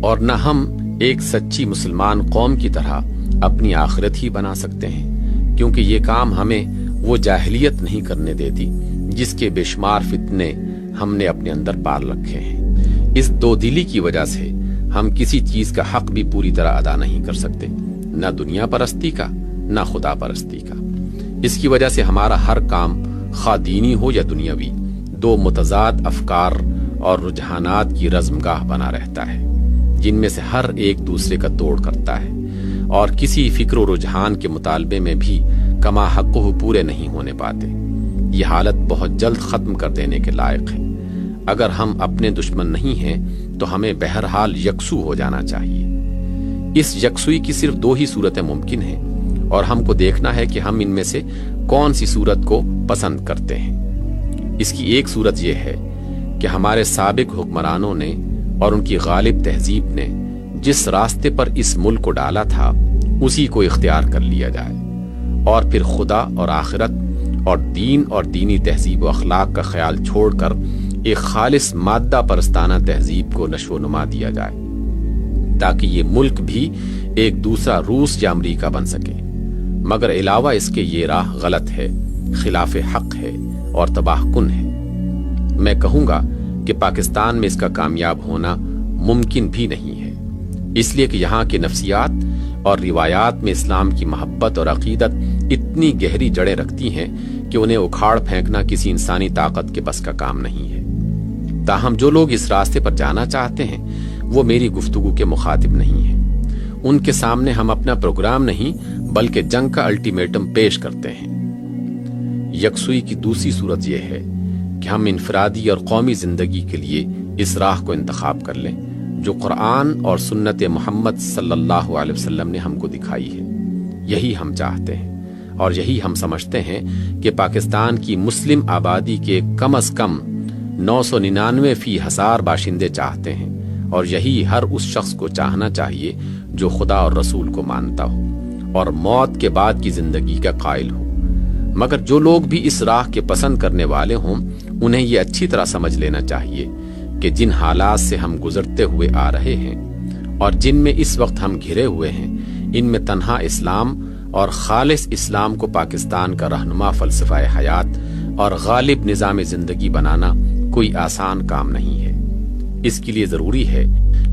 اور نہ ہم ایک سچی مسلمان قوم کی طرح اپنی آخرت ہی بنا سکتے ہیں، کیونکہ یہ کام ہمیں وہ جاہلیت نہیں کرنے دیتی جس کے بے شمار فتنے ہم نے اپنے اندر پال رکھے ہیں۔ اس دو دلی کی وجہ سے ہم کسی چیز کا حق بھی پوری طرح ادا نہیں کر سکتے، نہ دنیا پرستی کا نہ خدا پرستی کا۔ اس کی وجہ سے ہمارا ہر کام خواہ دینی ہو یا دنیاوی، دو متضاد افکار اور رجحانات کی رزمگاہ بنا رہتا ہے، جن میں سے ہر ایک دوسرے کا توڑ کرتا ہے، اور کسی فکر و رجحان کے مطالبے میں بھی کما حقہ پورے نہیں ہونے پاتے۔ یہ حالت بہت جلد ختم کر دینے کے لائق ہے۔ اگر ہم اپنے دشمن نہیں ہیں تو ہمیں بہرحال یکسو ہو جانا چاہیے۔ اس یکسوئی کی صرف دو ہی صورتیں ممکن ہیں، اور ہم کو دیکھنا ہے کہ ہم ان میں سے کون سی صورت کو پسند کرتے ہیں۔ اس کی ایک صورت یہ ہے کہ ہمارے سابق حکمرانوں نے اور ان کی غالب تہذیب نے جس راستے پر اس ملک کو ڈالا تھا اسی کو اختیار کر لیا جائے، اور پھر خدا اور آخرت اور دین اور دینی تہذیب و اخلاق کا خیال چھوڑ کر ایک خالص مادہ پرستانہ تہذیب کو نشو و نما دیا جائے، تاکہ یہ ملک بھی ایک دوسرا روس یا امریکہ بن سکے۔ مگر علاوہ اس کے یہ راہ غلط ہے، خلاف حق ہے اور تباہ کن ہے۔ میں کہوں گا کہ پاکستان میں اس کا کامیاب ہونا ممکن بھی نہیں ہے، اس لیے کہ یہاں کے نفسیات اور روایات میں اسلام کی محبت اور عقیدت اتنی گہری جڑیں رکھتی ہیں کہ انہیں اکھاڑ پھینکنا کسی انسانی طاقت کے بس کا کام نہیں ہے۔ تاہم جو لوگ اس راستے پر جانا چاہتے ہیں وہ میری گفتگو کے مخاطب نہیں ہیں۔ ان کے سامنے ہم اپنا پروگرام نہیں بلکہ جنگ کا الٹیمیٹم پیش کرتے ہیں۔ یکسوئی کی دوسری صورت یہ ہے کہ ہم انفرادی اور قومی زندگی کے لیے اس راہ کو انتخاب کر لیں جو قرآن اور سنت محمد صلی اللہ علیہ وسلم نے ہم کو دکھائی ہے۔ یہی ہم چاہتے ہیں، اور یہی ہم سمجھتے ہیں کہ پاکستان کی مسلم آبادی کے کم از کم 999% باشندے چاہتے ہیں، اور یہی ہر اس شخص کو چاہنا چاہیے جو خدا اور رسول کو مانتا ہو اور موت کے بعد کی زندگی کا قائل ہو۔ مگر جو لوگ بھی اس راہ کے پسند کرنے والے ہوں انہیں یہ اچھی طرح سمجھ لینا چاہیے کہ جن حالات سے ہم گزرتے ہوئے آ رہے ہیں اور جن میں اس وقت ہم گھرے ہوئے ہیں، ان میں تنہا اسلام اور خالص اسلام کو پاکستان کا رہنما فلسفہ حیات اور غالب نظام زندگی بنانا کوئی آسان کام نہیں ہے۔ اس کے لیے ضروری ہے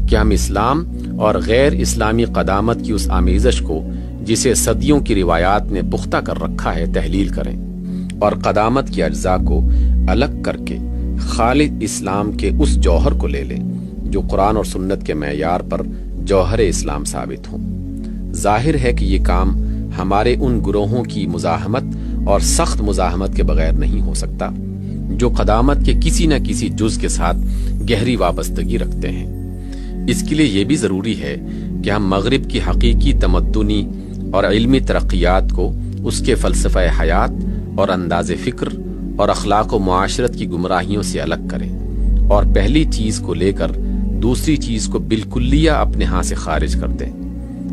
کہ ہم اسلام اور غیر اسلامی قدامت کی اس آمیزش کو جسے صدیوں کی روایات نے پختہ کر رکھا ہے تحلیل کریں، اور قدامت کی اجزاء کو الگ کر کے خالص اسلام کے اس جوہر کو لے لیں جو قرآن اور سنت کے معیار پر جوہر اسلام ثابت ہوں۔ ظاہر ہے کہ یہ کام ہمارے ان گروہوں کی مزاحمت اور سخت مزاحمت کے بغیر نہیں ہو سکتا جو قدامت کے کسی نہ کسی جز کے ساتھ گہری وابستگی رکھتے ہیں۔ اس کے لیے یہ بھی ضروری ہے کہ ہم مغرب کی حقیقی تمدنی اور علمی ترقیات کو اس کے فلسفہ حیات اور انداز فکر اور اخلاق و معاشرت کی گمراہیوں سے الگ کریں، اور پہلی چیز کو لے کر دوسری چیز کو بالکلیہ اپنے ہاں سے خارج کر دیں۔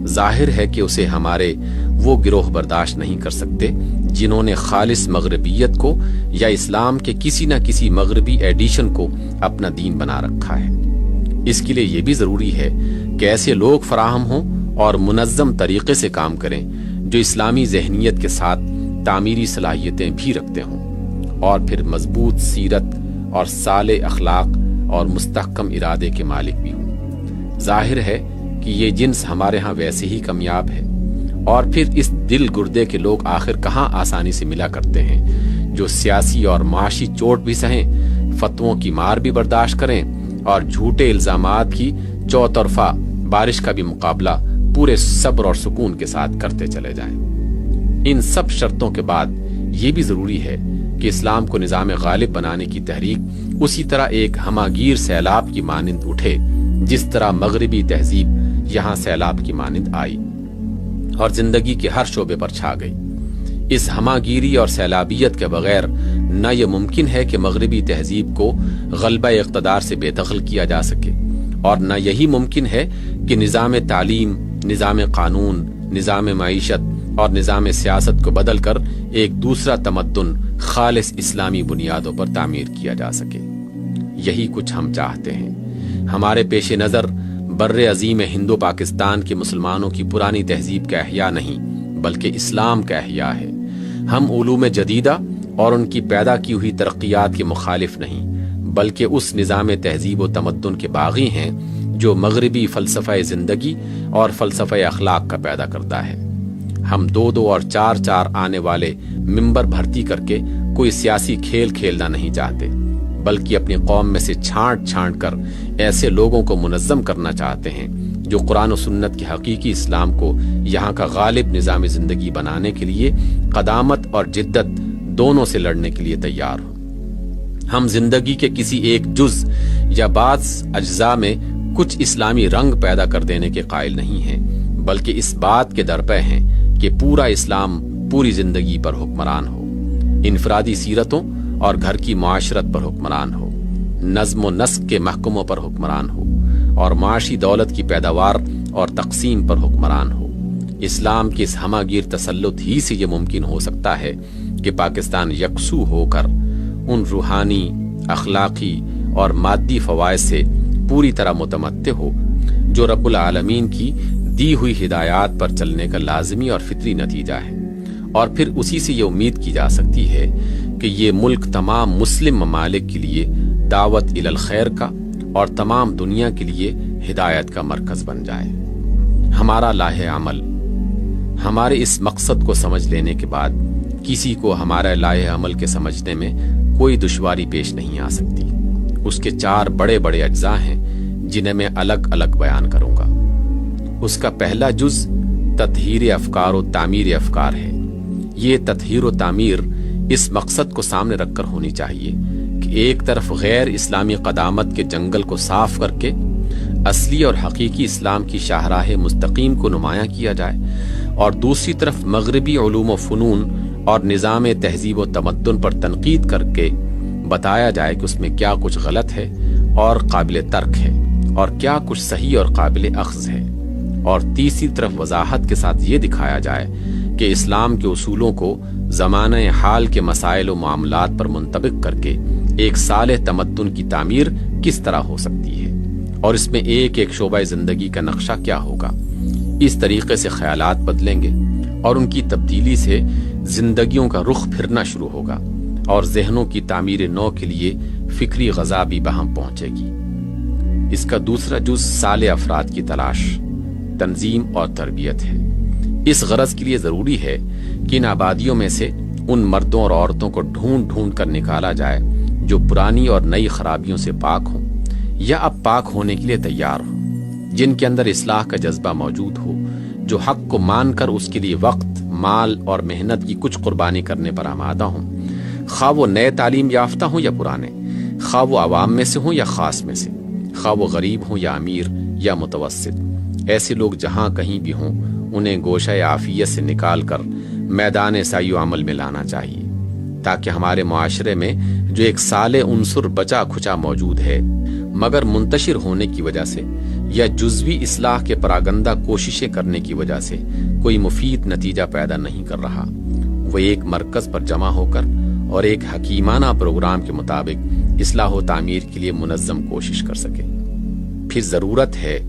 ظاہر ہے کہ اسے ہمارے وہ گروہ برداشت نہیں کر سکتے جنہوں نے خالص مغربیت کو یا اسلام کے کسی نہ کسی مغربی ایڈیشن کو اپنا دین بنا رکھا ہے۔ اس کے لیے یہ بھی ضروری ہے کہ ایسے لوگ فراہم ہوں اور منظم طریقے سے کام کریں جو اسلامی ذہنیت کے ساتھ تعمیری صلاحیتیں بھی رکھتے ہوں، اور پھر مضبوط سیرت اور صالح اخلاق اور مستحکم ارادے کے مالک بھی ہوں۔ ظاہر ہے کہ یہ جنس ہمارے ہاں ویسے ہی کامیاب ہے، اور پھر اس دل گردے کے لوگ آخر کہاں آسانی سے ملا کرتے ہیں، جو سیاسی اور معاشی چوٹ بھی سہیں، فتووں کی مار بھی برداشت کریں، اور جھوٹے الزامات کی چوطرفہ بارش کا بھی مقابلہ پورے صبر اور سکون کے ساتھ کرتے چلے جائیں۔ ان سب شرطوں کے بعد یہ بھی ضروری ہے کہ اسلام کو نظام غالب بنانے کی تحریک اسی طرح ایک ہماگیر سیلاب کی مانند اٹھے جس طرح مغربی تہذیب یہاں سیلاب کی مانند آئی اور زندگی کے ہر شعبے پر چھا گئی۔ اس ہماگیری اور سیلابیت کے بغیر نہ یہ ممکن ہے کہ مغربی تہذیب کو غلبہ اقتدار سے بے دخل کیا جا سکے، اور نہ یہی ممکن ہے کہ نظام تعلیم، نظام قانون، نظام معیشت اور نظام سیاست کو بدل کر ایک دوسرا تمدن خالص اسلامی بنیادوں پر تعمیر کیا جا سکے۔ یہی کچھ ہم چاہتے ہیں۔ ہمارے پیش نظر بر عظیم ہندو پاکستان کے مسلمانوں کی پرانی تہذیب کا احیاء نہیں بلکہ اسلام کا احیاء ہے۔ ہم علوم جدیدہ اور ان کی پیدا کی ہوئی ترقیات کے مخالف نہیں بلکہ اس نظام تہذیب و تمدن کے باغی ہیں جو مغربی فلسفہ زندگی اور فلسفہ اخلاق کا پیدا کرتا ہے۔ ہم 2 اور 4 آنے والے ممبر بھرتی کر کے کوئی سیاسی کھیل کھیلنا نہیں چاہتے بلکہ اپنی قوم میں سے چھانٹ کر ایسے لوگوں کو منظم کرنا چاہتے ہیں جو قرآن و سنت کے حقیقی اسلام کو یہاں کا غالب نظام زندگی بنانے کے لیے قدامت اور جدت دونوں سے لڑنے کے لیے تیار ہوں۔ ہم زندگی کے کسی ایک جز یا بعض اجزاء میں کچھ اسلامی رنگ پیدا کر دینے کے قائل نہیں ہیں بلکہ اس بات کے درپے ہیں کہ پورا اسلام پوری زندگی پر حکمران ہو، انفرادی سیرتوں اور گھر کی معاشرت پر حکمران ہو، نظم و نسق کے محکموں پر حکمران ہو، اور معاشی دولت کی پیداوار اور تقسیم پر حکمران ہو۔ اسلام کے اس ہماگیر تسلط ہی سے یہ ممکن ہو سکتا ہے کہ پاکستان یکسو ہو کر ان روحانی، اخلاقی اور مادی فوائد سے پوری طرح متمتع ہو جو رب العالمین کی دی ہوئی ہدایات پر چلنے کا لازمی اور فطری نتیجہ ہے، اور پھر اسی سے یہ امید کی جا سکتی ہے کہ یہ ملک تمام مسلم ممالک کے لیے دعوت الی الخیر کا اور تمام دنیا کے لیے ہدایت کا مرکز بن جائے۔ ہمارا لاہ عمل، ہمارے اس مقصد کو سمجھ لینے کے بعد کسی کو ہمارا لاہ عمل کے سمجھنے میں کوئی دشواری پیش نہیں آ سکتی۔ اس کے 4 بڑے اجزاء ہیں جنہیں میں الگ الگ بیان کروں گا۔ اس کا پہلا جز تطہیر افکار و تعمیر افکار ہے۔ یہ تطہیر و تعمیر اس مقصد کو سامنے رکھ کر ہونی چاہیے کہ ایک طرف غیر اسلامی قدامت کے جنگل کو صاف کر کے اصلی اور حقیقی اسلام کی شاہراہ مستقیم کو نمایاں کیا جائے، اور دوسری طرف مغربی علوم و فنون اور نظام تہذیب و تمدن پر تنقید کر کے بتایا جائے کہ اس میں کیا کچھ غلط ہے اور قابل ترک ہے اور کیا کچھ صحیح اور قابل اخذ ہے، اور تیسری طرف وضاحت کے ساتھ یہ دکھایا جائے کہ اسلام کے اصولوں کو زمانہ حال کے مسائل و معاملات پر منطبق کر کے ایک صالح تمدن کی تعمیر کس طرح ہو سکتی ہے، اور اس میں ایک ایک شعبہ زندگی کا نقشہ کیا ہوگا۔ اس طریقے سے خیالات بدلیں گے اور ان کی تبدیلی سے زندگیوں کا رخ پھرنا شروع ہوگا اور ذہنوں کی تعمیر نو کے لیے فکری غذا بھی بہم پہنچے گی۔ اس کا دوسرا جز صالح افراد کی تلاش، تنظیم اور تربیت ہے۔ اس غرض کے لیے ضروری ہے کہ ان آبادیوں میں سے ان مردوں اور عورتوں کو ڈھونڈ کر نکالا جائے جو پرانی اور نئی خرابیوں سے پاک ہوں یا اب پاک ہونے کے لیے تیار ہوں، جن کے اندر اصلاح کا جذبہ موجود ہو، جو حق کو مان کر اس کے لیے وقت، مال اور محنت کی کچھ قربانی کرنے پر آمادہ ہوں، خواہ وہ نئے تعلیم یافتہ ہوں یا پرانے، خواہ وہ عوام میں سے ہوں یا خاص میں سے، خواہ وہ غریب ہوں یا امیر یا متوسط۔ ایسے لوگ جہاں کہیں بھی ہوں انہیں گوشہ عافیت سے نکال کر میدان سعی و عمل میں لانا چاہیے، تاکہ ہمارے معاشرے میں جو ایک صالح عنصر بچا کھچا موجود ہے مگر منتشر ہونے کی وجہ سے یا جزوی اصلاح کے پراگندہ کوششیں کرنے کی وجہ سے کوئی مفید نتیجہ پیدا نہیں کر رہا، وہ ایک مرکز پر جمع ہو کر اور ایک حکیمانہ پروگرام کے مطابق اصلاح و تعمیر کے لیے منظم کوشش کر سکے۔ پھر ضرورت ہے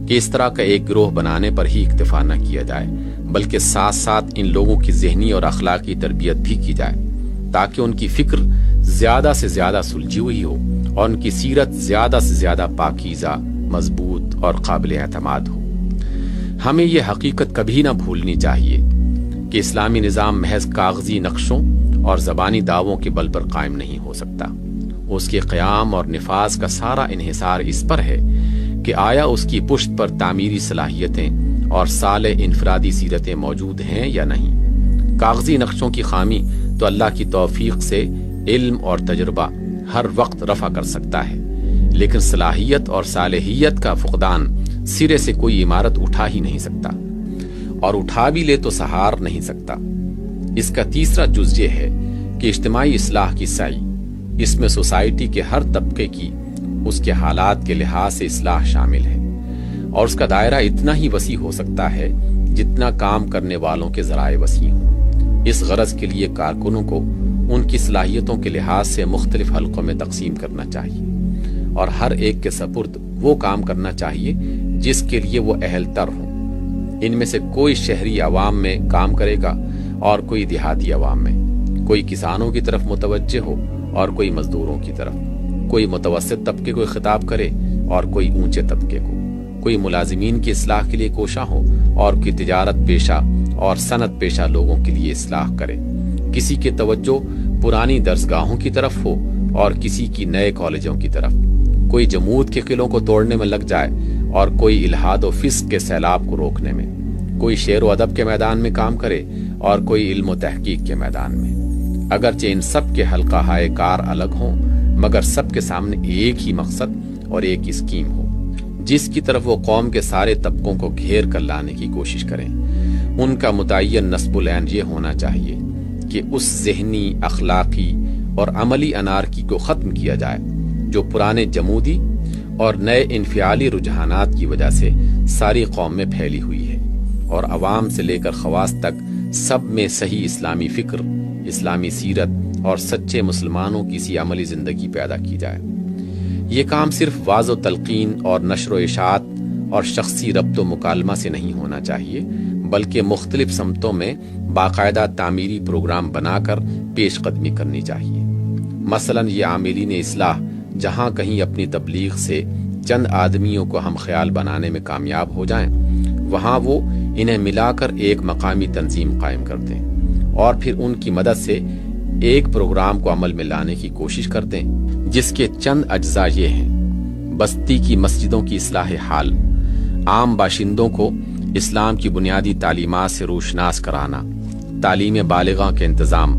کہ اس طرح کا ایک گروہ بنانے پر ہی اکتفا نہ کیا جائے بلکہ ساتھ ساتھ ان لوگوں کی ذہنی اور اخلاقی تربیت بھی کی جائے تاکہ ان کی فکر زیادہ سے زیادہ سلجھی ہوئی ہو اور ان کی سیرت زیادہ سے زیادہ پاکیزہ، مضبوط اور قابل اعتماد ہو۔ ہمیں یہ حقیقت کبھی نہ بھولنی چاہیے کہ اسلامی نظام محض کاغذی نقشوں اور زبانی دعووں کے بل پر قائم نہیں ہو سکتا۔ اس کے قیام اور نفاذ کا سارا انحصار اس پر ہے کہ آیا اس کی پشت پر تعمیری صلاحیتیں اور صالح انفرادی سیرتیں موجود ہیں یا نہیں۔ کاغذی نقشوں کی خامی تو اللہ کی توفیق سے علم اور تجربہ ہر وقت رفع کر سکتا ہے، لیکن صلاحیت اور صالحیت کا فقدان سرے سے کوئی عمارت اٹھا ہی نہیں سکتا، اور اٹھا بھی لے تو سہار نہیں سکتا۔ اس کا تیسرا جز یہ ہے کہ اجتماعی اصلاح کی سعی، اس میں سوسائٹی کے ہر طبقے کی اس کے حالات کے لحاظ سے اصلاح شامل ہے، اور اس کا دائرہ اتنا ہی وسیع ہو سکتا ہے جتنا کام کرنے والوں کے ذرائع وسیع ہوں۔ اس غرض کے لیے کارکنوں کو ان کی صلاحیتوں کے لحاظ سے مختلف حلقوں میں تقسیم کرنا چاہیے، اور ہر ایک کے سپرد وہ کام کرنا چاہیے جس کے لیے وہ اہل تر ہوں۔ ان میں سے کوئی شہری عوام میں کام کرے گا اور کوئی دیہاتی عوام میں، کوئی کسانوں کی طرف متوجہ ہو اور کوئی مزدوروں کی طرف، کوئی متوسط طبقے کو خطاب کرے اور کوئی اونچے طبقے کو، کوئی ملازمین کی اصلاح کے لیے کوشاں ہو اور کوئی تجارت پیشہ اور صنعت پیشہ لوگوں کے لیے اصلاح کرے، کسی کی توجہ پرانی درسگاہوں کی طرف ہو اور کسی کی نئے کالجوں کی طرف، کوئی جمود کے قلعوں کو توڑنے میں لگ جائے اور کوئی الحاد و فسق کے سیلاب کو روکنے میں، کوئی شعر و ادب کے میدان میں کام کرے اور کوئی علم و تحقیق کے میدان میں۔ اگرچہ ان سب کے حلقہ ہائے کار الگ ہوں، مگر سب کے سامنے ایک ہی مقصد اور ایک اسکیم ہو، جس کی طرف وہ قوم کے سارے طبقوں کو گھیر کر لانے کی کوشش کریں۔ ان کا متعین نصب العین یہ ہونا چاہیے کہ اس ذہنی، اخلاقی اور عملی انارکی کو ختم کیا جائے جو پرانے جمودی اور نئے انفعالی رجحانات کی وجہ سے ساری قوم میں پھیلی ہوئی ہے، اور عوام سے لے کر خواص تک سب میں صحیح اسلامی فکر، اسلامی سیرت اور سچے مسلمانوں کی سی عملی زندگی پیدا کی جائے۔ یہ کام صرف واعظ و تلقین اور نشر و اشاعت اور شخصی ربط و مکالمہ سے نہیں ہونا چاہیے، بلکہ مختلف سمتوں میں باقاعدہ تعمیری پروگرام بنا کر پیش قدمی کرنی چاہیے۔ مثلاً یہ عاملین اصلاح جہاں کہیں اپنی تبلیغ سے چند آدمیوں کو ہم خیال بنانے میں کامیاب ہو جائیں، وہاں وہ انہیں ملا کر ایک مقامی تنظیم قائم کر دیں، اور پھر ان کی مدد سے ایک پروگرام کو عمل میں لانے کی کوشش کر دیں، جس کے چند اجزاء یہ ہیں: بستی کی مسجدوں کی اصلاح حال، عام باشندوں کو اسلام کی بنیادی تعلیمات سے روشناس کرانا، تعلیم بالغاں کے انتظام،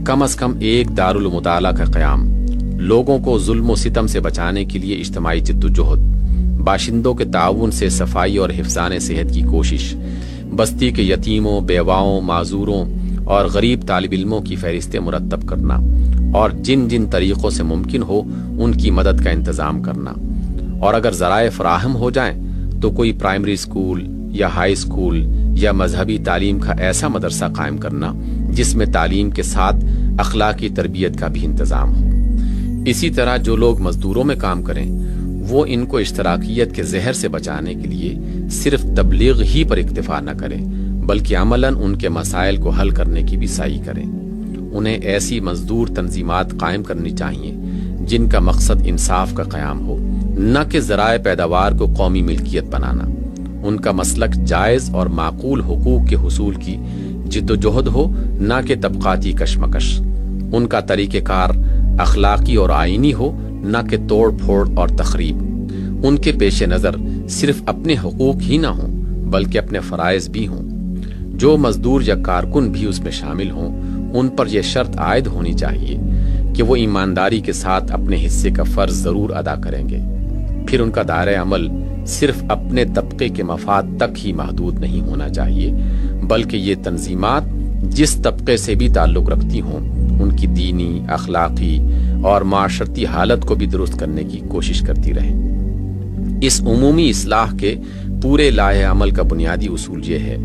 کم از کم ایک دارالمطالعہ کا قیام، لوگوں کو ظلم و ستم سے بچانے کے لیے اجتماعی جدوجہد، باشندوں کے تعاون سے صفائی اور حفظان صحت کی کوشش، بستی کے یتیموں، بیواؤں، معذوروں اور غریب طالب علموں کی فہرستیں مرتب کرنا، اور جن جن طریقوں سے ممکن ہو ان کی مدد کا انتظام کرنا، اور اگر ذرائع فراہم ہو جائیں تو کوئی پرائمری اسکول یا ہائی اسکول یا مذہبی تعلیم کا ایسا مدرسہ قائم کرنا جس میں تعلیم کے ساتھ اخلاقی تربیت کا بھی انتظام ہو۔ اسی طرح جو لوگ مزدوروں میں کام کریں وہ ان کو اشتراکیت کے زہر سے بچانے کے لیے صرف تبلیغ ہی پر اکتفا نہ کریں، بلکہ عملاً ان کے مسائل کو حل کرنے کی بھی سعی کریں۔ انہیں ایسی مزدور تنظیمات قائم کرنی چاہیے جن کا مقصد انصاف کا قیام ہو، نہ کہ ذرائع پیداوار کو قومی ملکیت بنانا۔ ان کا مسلک جائز اور معقول حقوق کے حصول کی جدوجہد ہو، نہ کہ طبقاتی کشمکش۔ ان کا طریقہ کار اخلاقی اور آئینی ہو، نہ کہ توڑ پھوڑ اور تخریب۔ ان کے پیش نظر صرف اپنے حقوق ہی نہ ہوں بلکہ اپنے فرائض بھی ہوں۔ جو مزدور یا کارکن بھی اس میں شامل ہوں ان پر یہ شرط عائد ہونی چاہیے کہ وہ ایمانداری کے ساتھ اپنے حصے کا فرض ضرور ادا کریں گے۔ پھر ان کا دائرہ عمل صرف اپنے طبقے کے مفاد تک ہی محدود نہیں ہونا چاہیے، بلکہ یہ تنظیمات جس طبقے سے بھی تعلق رکھتی ہوں ان کی دینی، اخلاقی اور معاشرتی حالت کو بھی درست کرنے کی کوشش کرتی رہیں۔ اس عمومی اصلاح کے پورے لائحہ عمل کا بنیادی اصول یہ ہے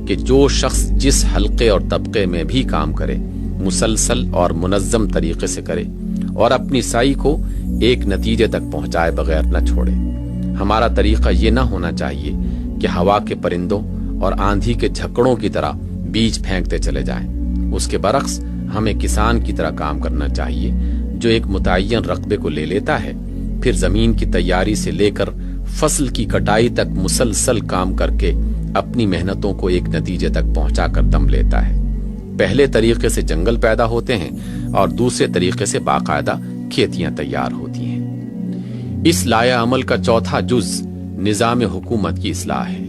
کہ جو شخص جس حلقے اور طبقے میں بھی کام کرے مسلسل اور منظم طریقے سے کرے اور اپنی سعی کو ایک نتیجے تک پہنچائے بغیر نہ چھوڑے۔ ہمارا طریقہ یہ نہ ہونا چاہیے کہ ہوا کے پرندوں اور آندھی کے جھکڑوں کی طرح بیج پھینکتے چلے جائیں۔ اس کے برعکس ہمیں کسان کی طرح کام کرنا چاہیے جو ایک متعین رقبے کو لے لیتا ہے، پھر زمین کی تیاری سے لے کر فصل کی کٹائی تک مسلسل کام کر کے اپنی محنتوں کو ایک نتیجے تک پہنچا کر دم لیتا ہے۔ پہلے طریقے سے جنگل پیدا ہوتے ہیں اور دوسرے طریقے سے باقاعدہ کھیتیاں تیار ہوتی ہیں۔ اس لائحہ عمل کا چوتھا جز نظام حکومت کی اصلاح ہے۔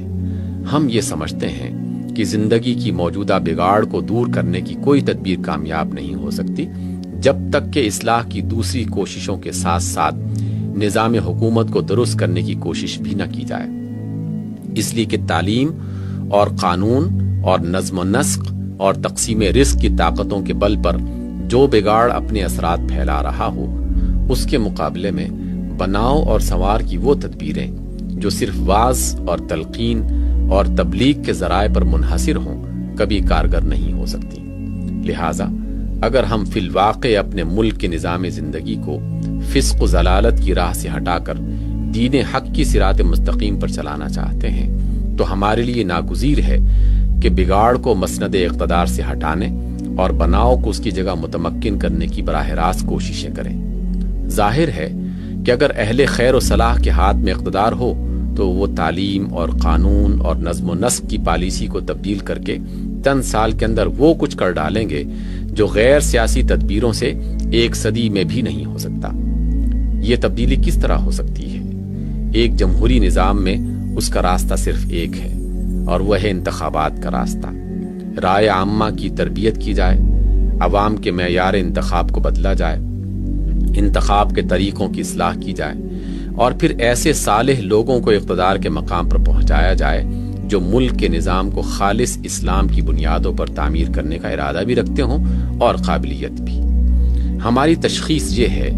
ہم یہ سمجھتے ہیں کہ زندگی کی موجودہ بگاڑ کو دور کرنے کی کوئی تدبیر کامیاب نہیں ہو سکتی جب تک کہ اصلاح کی دوسری کوششوں کے ساتھ ساتھ نظام حکومت کو درست کرنے کی کوشش بھی نہ کی جائے۔ اس لیے کہ تعلیم اور قانون اور نظم و نسق اور تقسیم رزق کی طاقتوں کے بل پر جو بگاڑ اپنے اثرات پھیلا رہا ہو، اس کے مقابلے میں بناؤ اور سنوار کی وہ تدبیریں جو صرف واعظ اور تلقین اور تبلیغ کے ذرائع پر منحصر ہوں، کبھی کارگر نہیں ہو سکتی۔ لہٰذا اگر ہم فی الواقع اپنے ملک کے نظام زندگی کو فسق و ضلالت کی راہ سے ہٹا کر دین حق کی صراط مستقیم پر چلانا چاہتے ہیں تو ہمارے لیے ناگزیر ہے کہ بگاڑ کو مسند اقتدار سے ہٹانے اور بناؤ کو اس کی جگہ متمکن کرنے کی براہ راست کوششیں کریں۔ ظاہر ہے کہ اگر اہل خیر و صلاح کے ہاتھ میں اقتدار ہو تو وہ تعلیم اور قانون اور نظم و نسق کی پالیسی کو تبدیل کر کے چند سال کے اندر وہ کچھ کر ڈالیں گے جو غیر سیاسی تدبیروں سے ایک صدی میں بھی نہیں ہو سکتا۔ یہ تبدیلی کس طرح ہو سکتی ہے؟ ایک جمہوری نظام میں اس کا راستہ صرف ایک ہے، اور وہ ہے انتخابات کا راستہ۔ رائے عامہ کی تربیت کی جائے، عوام کے معیار انتخاب کو بدلا جائے، انتخاب کے طریقوں کی اصلاح کی جائے، اور پھر ایسے صالح لوگوں کو اقتدار کے مقام پر پہنچایا جائے جو ملک کے نظام کو خالص اسلام کی بنیادوں پر تعمیر کرنے کا ارادہ بھی رکھتے ہوں اور قابلیت بھی۔ ہماری تشخیص یہ ہے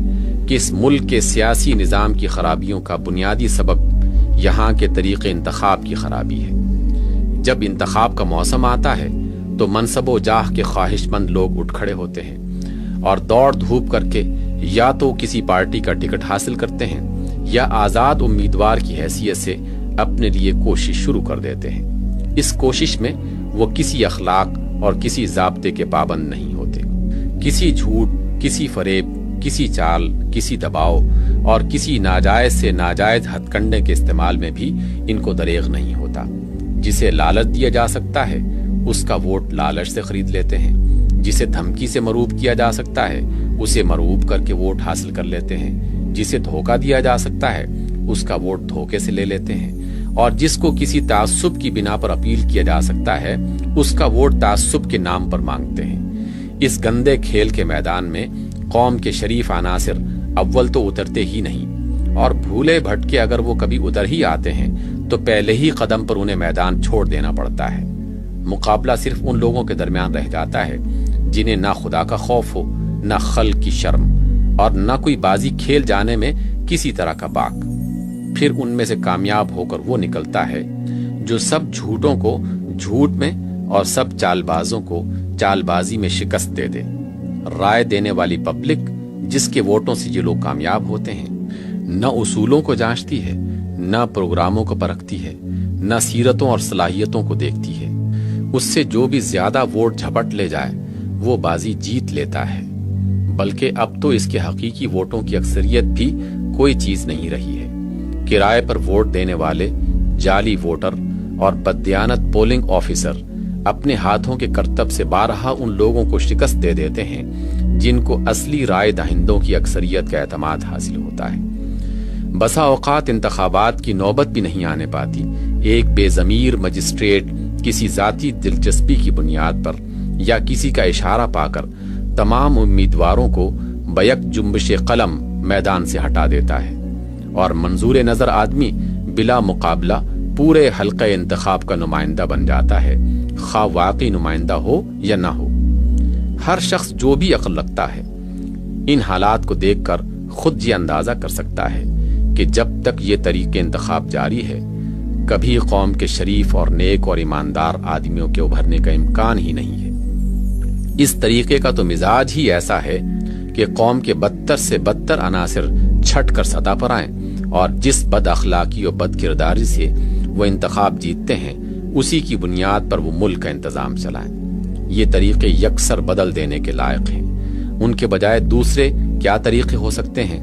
کہ اس ملک کے سیاسی نظام کی خرابیوں کا بنیادی سبب یہاں کے طریق انتخاب کی خرابی ہے۔ جب انتخاب کا موسم آتا ہے تو منصب و جاہ کے خواہش مند لوگ اٹھ کھڑے ہوتے ہیں اور دوڑ دھوپ کر کے یا تو کسی پارٹی کا ٹکٹ حاصل کرتے ہیں یا آزاد امیدوار کی حیثیت سے اپنے لیے کوشش شروع کر دیتے ہیں۔ اس کوشش میں وہ کسی اخلاق اور کسی ضابطے کے پابند نہیں ہوتے۔ کسی جھوٹ، کسی فریب، کسی چال، کسی دباؤ اور کسی ناجائز سے ناجائز ہتھ کنڈے کے استعمال میں بھی ان کو دریغ نہیں ہوتا۔ جسے لالچ دیا جا سکتا ہے اس کا ووٹ لالچ سے خرید لیتے ہیں، جسے دھمکی سے مرعوب کیا جا سکتا ہے اسے مرعوب کر کے ووٹ حاصل کر لیتے ہیں، جسے دھوکہ دیا جا سکتا ہے اس کا ووٹ دھوکے سے لے لیتے ہیں، اور جس کو کسی تعصب کی بنا پر اپیل کیا جا سکتا ہے اس کا ووٹ تعصب کے نام پر مانگتے ہیں۔ اس گندے کھیل کے میدان میں قوم کے شریف عناصر اول تو اترتے ہی نہیں، اور بھولے بھٹکے اگر وہ کبھی ادھر ہی آتے ہیں تو پہلے ہی قدم پر انہیں میدان چھوڑ دینا پڑتا ہے۔ مقابلہ صرف ان لوگوں کے درمیان رہ جاتا ہے جنہیں نہ خدا کا خوف ہو، نہ خلق کی شرم، اور نہ کوئی بازی کھیل جانے میں کسی طرح کا باک۔ پھر ان میں سے کامیاب ہو کر وہ نکلتا ہے جو سب جھوٹوں کو جھوٹ میں اور سب چال بازوں کو چال بازی میں شکست دے دے۔ رائے دینے والی پبلک جس کے ووٹوں سے یہ لوگ کامیاب ہوتے ہیں، نہ اصولوں کو جانچتی ہے، نہ پروگراموں کو پرکھتی ہے، نہ سیرتوں اور صلاحیتوں کو دیکھتی ہے۔ اس سے جو بھی زیادہ ووٹ جھپٹ لے جائے وہ بازی جیت لیتا ہے، بلکہ اب تو اس کے حقیقی ووٹوں کی اکثریت بھی کوئی چیز نہیں رہی ہے۔ کرائے پر ووٹ دینے والے جعلی ووٹر اور بددیانت پولنگ آفیسر اپنے ہاتھوں کے کرتب سے بارہا ان لوگوں کو شکست دے دیتے ہیں جن کو اصلی رائے دہندوں کی اکثریت کا اعتماد حاصل ہوتا ہے۔ بسا اوقات انتخابات کی نوبت بھی نہیں آنے پاتی، ایک بے ضمیر مجسٹریٹ کسی ذاتی دلچسپی کی بنیاد پر یا کسی کا اشارہ پا کر تمام امیدواروں کو بیک جنبش قلم میدان سے ہٹا دیتا ہے، اور منظور نظر آدمی بلا مقابلہ پورے حلقہ انتخاب کا نمائندہ بن جاتا ہے، خواہ واقعی نمائندہ ہو یا نہ ہو۔ ہر شخص جو بھی عقل رکھتا ہے ان حالات کو دیکھ کر خود یہ اندازہ کر سکتا ہے کہ جب تک یہ طریق انتخاب جاری ہے کبھی قوم کے شریف اور نیک اور ایماندار آدمیوں کے ابھرنے کا امکان ہی نہیں ہے۔ اس طریقے کا تو مزاج ہی ایسا ہے کہ قوم کے بدتر سے بدتر عناصر چھٹ کر سطح پر آئیں، اور جس بد اخلاقی اور بد کرداری سے وہ انتخاب جیتتے ہیں اسی کی بنیاد پر وہ ملک کا انتظام چلائیں۔ یہ طریقے یکسر بدل دینے کے لائق ہیں۔ ان کے بجائے دوسرے کیا طریقے ہو سکتے ہیں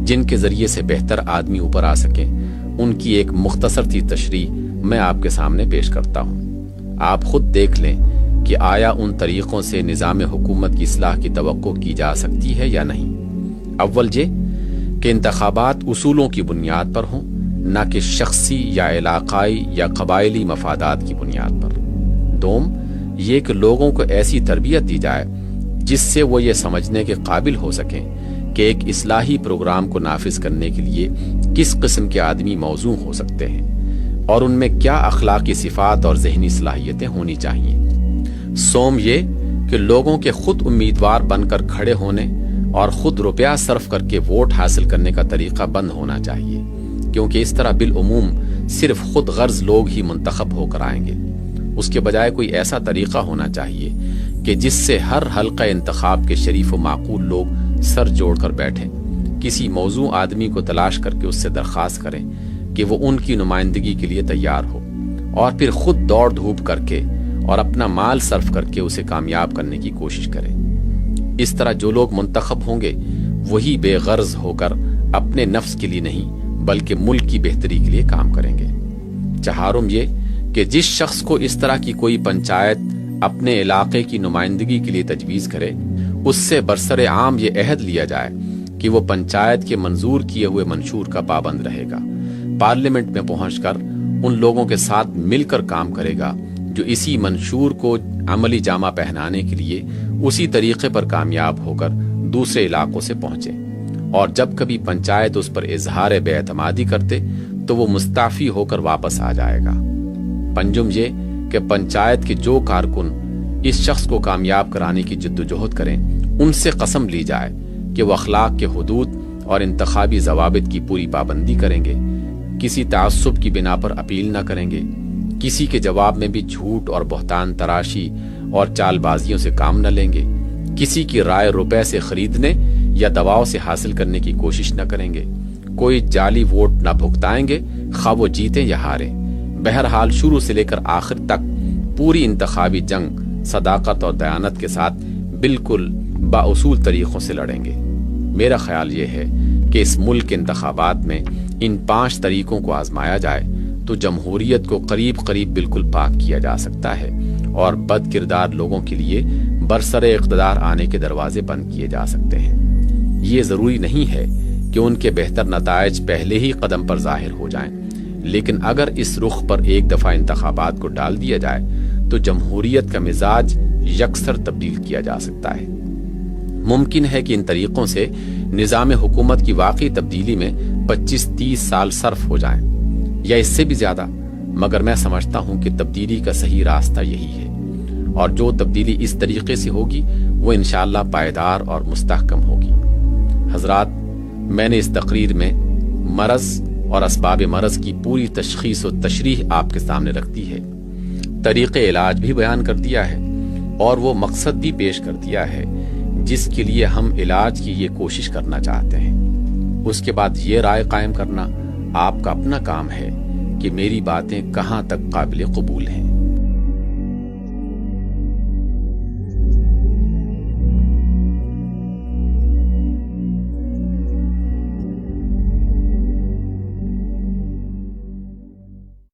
جن کے ذریعے سے بہتر آدمی اوپر آ سکیں؟ ان کی ایک مختصر سی تشریح میں آپ کے سامنے پیش کرتا ہوں۔ آپ خود دیکھ لیں کہ آیا ان طریقوں سے نظام حکومت کی اصلاح کی توقع کی جا سکتی ہے یا نہیں۔ اول یہ کہ انتخابات اصولوں کی بنیاد پر ہوں، نہ کہ شخصی یا علاقائی یا قبائلی مفادات کی بنیاد پر۔ دوم یہ کہ لوگوں کو ایسی تربیت دی جائے جس سے وہ یہ سمجھنے کے قابل ہو سکیں کہ ایک اصلاحی پروگرام کو نافذ کرنے کے لیے کس قسم کے آدمی موزوں ہو سکتے ہیں اور ان میں کیا اخلاقی صفات اور ذہنی صلاحیتیں ہونی چاہیے۔ سوم یہ کہ لوگوں کے خود امیدوار بن کر کھڑے ہونے اور خود روپیہ صرف کر کے ووٹ حاصل کرنے کا طریقہ بند ہونا چاہیے، کیونکہ اس طرح بالعموم صرف خود غرض لوگ ہی منتخب ہو کر آئیں گے۔ اس کے بجائے کوئی ایسا طریقہ ہونا چاہیے کہ جس سے ہر حلقہ انتخاب کے شریف و معقول لوگ سر جوڑ کر بیٹھیں، کسی موزوں آدمی کو تلاش کر کے اس سے درخواست کریں کہ وہ ان کی نمائندگی کے لیے تیار ہو، اور پھر خود دوڑ دھوپ کر کے اور اپنا مال صرف کر کے اسے کامیاب کرنے کی کوشش کریں۔ اس طرح جو لوگ منتخب ہوں گے وہی بے غرض ہو کر اپنے نفس کے لیے نہیں بلکہ ملک کی بہتری کے لیے کام کریں گے۔ چہارم یہ کہ جس شخص کو اس طرح کی کوئی پنچایت اپنے علاقے کی نمائندگی کے لیے تجویز کرے، اس سے برسر عام یہ عہد لیا جائے کہ وہ پنچایت کے منظور کیے ہوئے منشور کا پابند رہے گا، پارلیمنٹ میں پہنچ کر ان لوگوں کے ساتھ مل کر کام کرے گا جو اسی منشور کو عملی جامہ پہنانے کے لیے اسی طریقے پر کامیاب ہو کر دوسرے علاقوں سے پہنچے، اور جب کبھی پنچایت اس پر اظہار بے اعتمادی کرتے تو وہ مستعفی ہو کر واپس آ جائے گا۔ پنجم یہ کہ پنچایت کے جو کارکن اس شخص کو کامیاب کرانے کی جدوجہد کریں ان سے قسم لی جائے کہ وہ اخلاق کے حدود اور انتخابی ضوابط کی پوری پابندی کریں گے، کسی تعصب کی بنا پر اپیل نہ کریں گے، کسی کے جواب میں بھی جھوٹ اور بہتان تراشی اور چال بازیوں سے کام نہ لیں گے، کسی کی رائے روپے سے خریدنے یا دباؤ سے حاصل کرنے کی کوشش نہ کریں گے، کوئی جعلی ووٹ نہ بھگتائیں گے خواہ وہ جیتیں یا ہاریں۔ بہرحال شروع سے لے کر آخر تک پوری انتخابی جنگ صداقت اور دیانت کے ساتھ بالکل بااصول طریقوں سے لڑیں گے۔ میرا خیال یہ ہے کہ اس ملک کے انتخابات میں ان 5 طریقوں کو آزمایا جائے تو جمہوریت کو قریب قریب بالکل پاک کیا جا سکتا ہے اور بد کردار لوگوں کے لیے برسر اقتدار آنے کے دروازے بند کیے جا سکتے ہیں۔ یہ ضروری نہیں ہے کہ ان کے بہتر نتائج پہلے ہی قدم پر ظاہر ہو جائیں، لیکن اگر اس رخ پر ایک دفعہ انتخابات کو ڈال دیا جائے تو جمہوریت کا مزاج یکسر تبدیل کیا جا سکتا ہے۔ ممکن ہے کہ ان طریقوں سے نظام حکومت کی واقعی تبدیلی میں 25-30 سال صرف ہو جائیں یا اس سے بھی زیادہ، مگر میں سمجھتا ہوں کہ تبدیلی کا صحیح راستہ یہی ہے، اور جو تبدیلی اس طریقے سے ہوگی وہ انشاءاللہ پائیدار اور مستحکم ہوگی۔ حضرات، میں نے اس تقریر میں مرض اور اسباب مرض کی پوری تشخیص و تشریح آپ کے سامنے رکھ دی ہے، طریقے علاج بھی بیان کر دیا ہے اور وہ مقصد بھی پیش کر دیا ہے جس کے لیے ہم علاج کی یہ کوشش کرنا چاہتے ہیں۔ اس کے بعد یہ رائے قائم کرنا آپ کا اپنا کام ہے کہ میری باتیں کہاں تک قابل قبول ہیں۔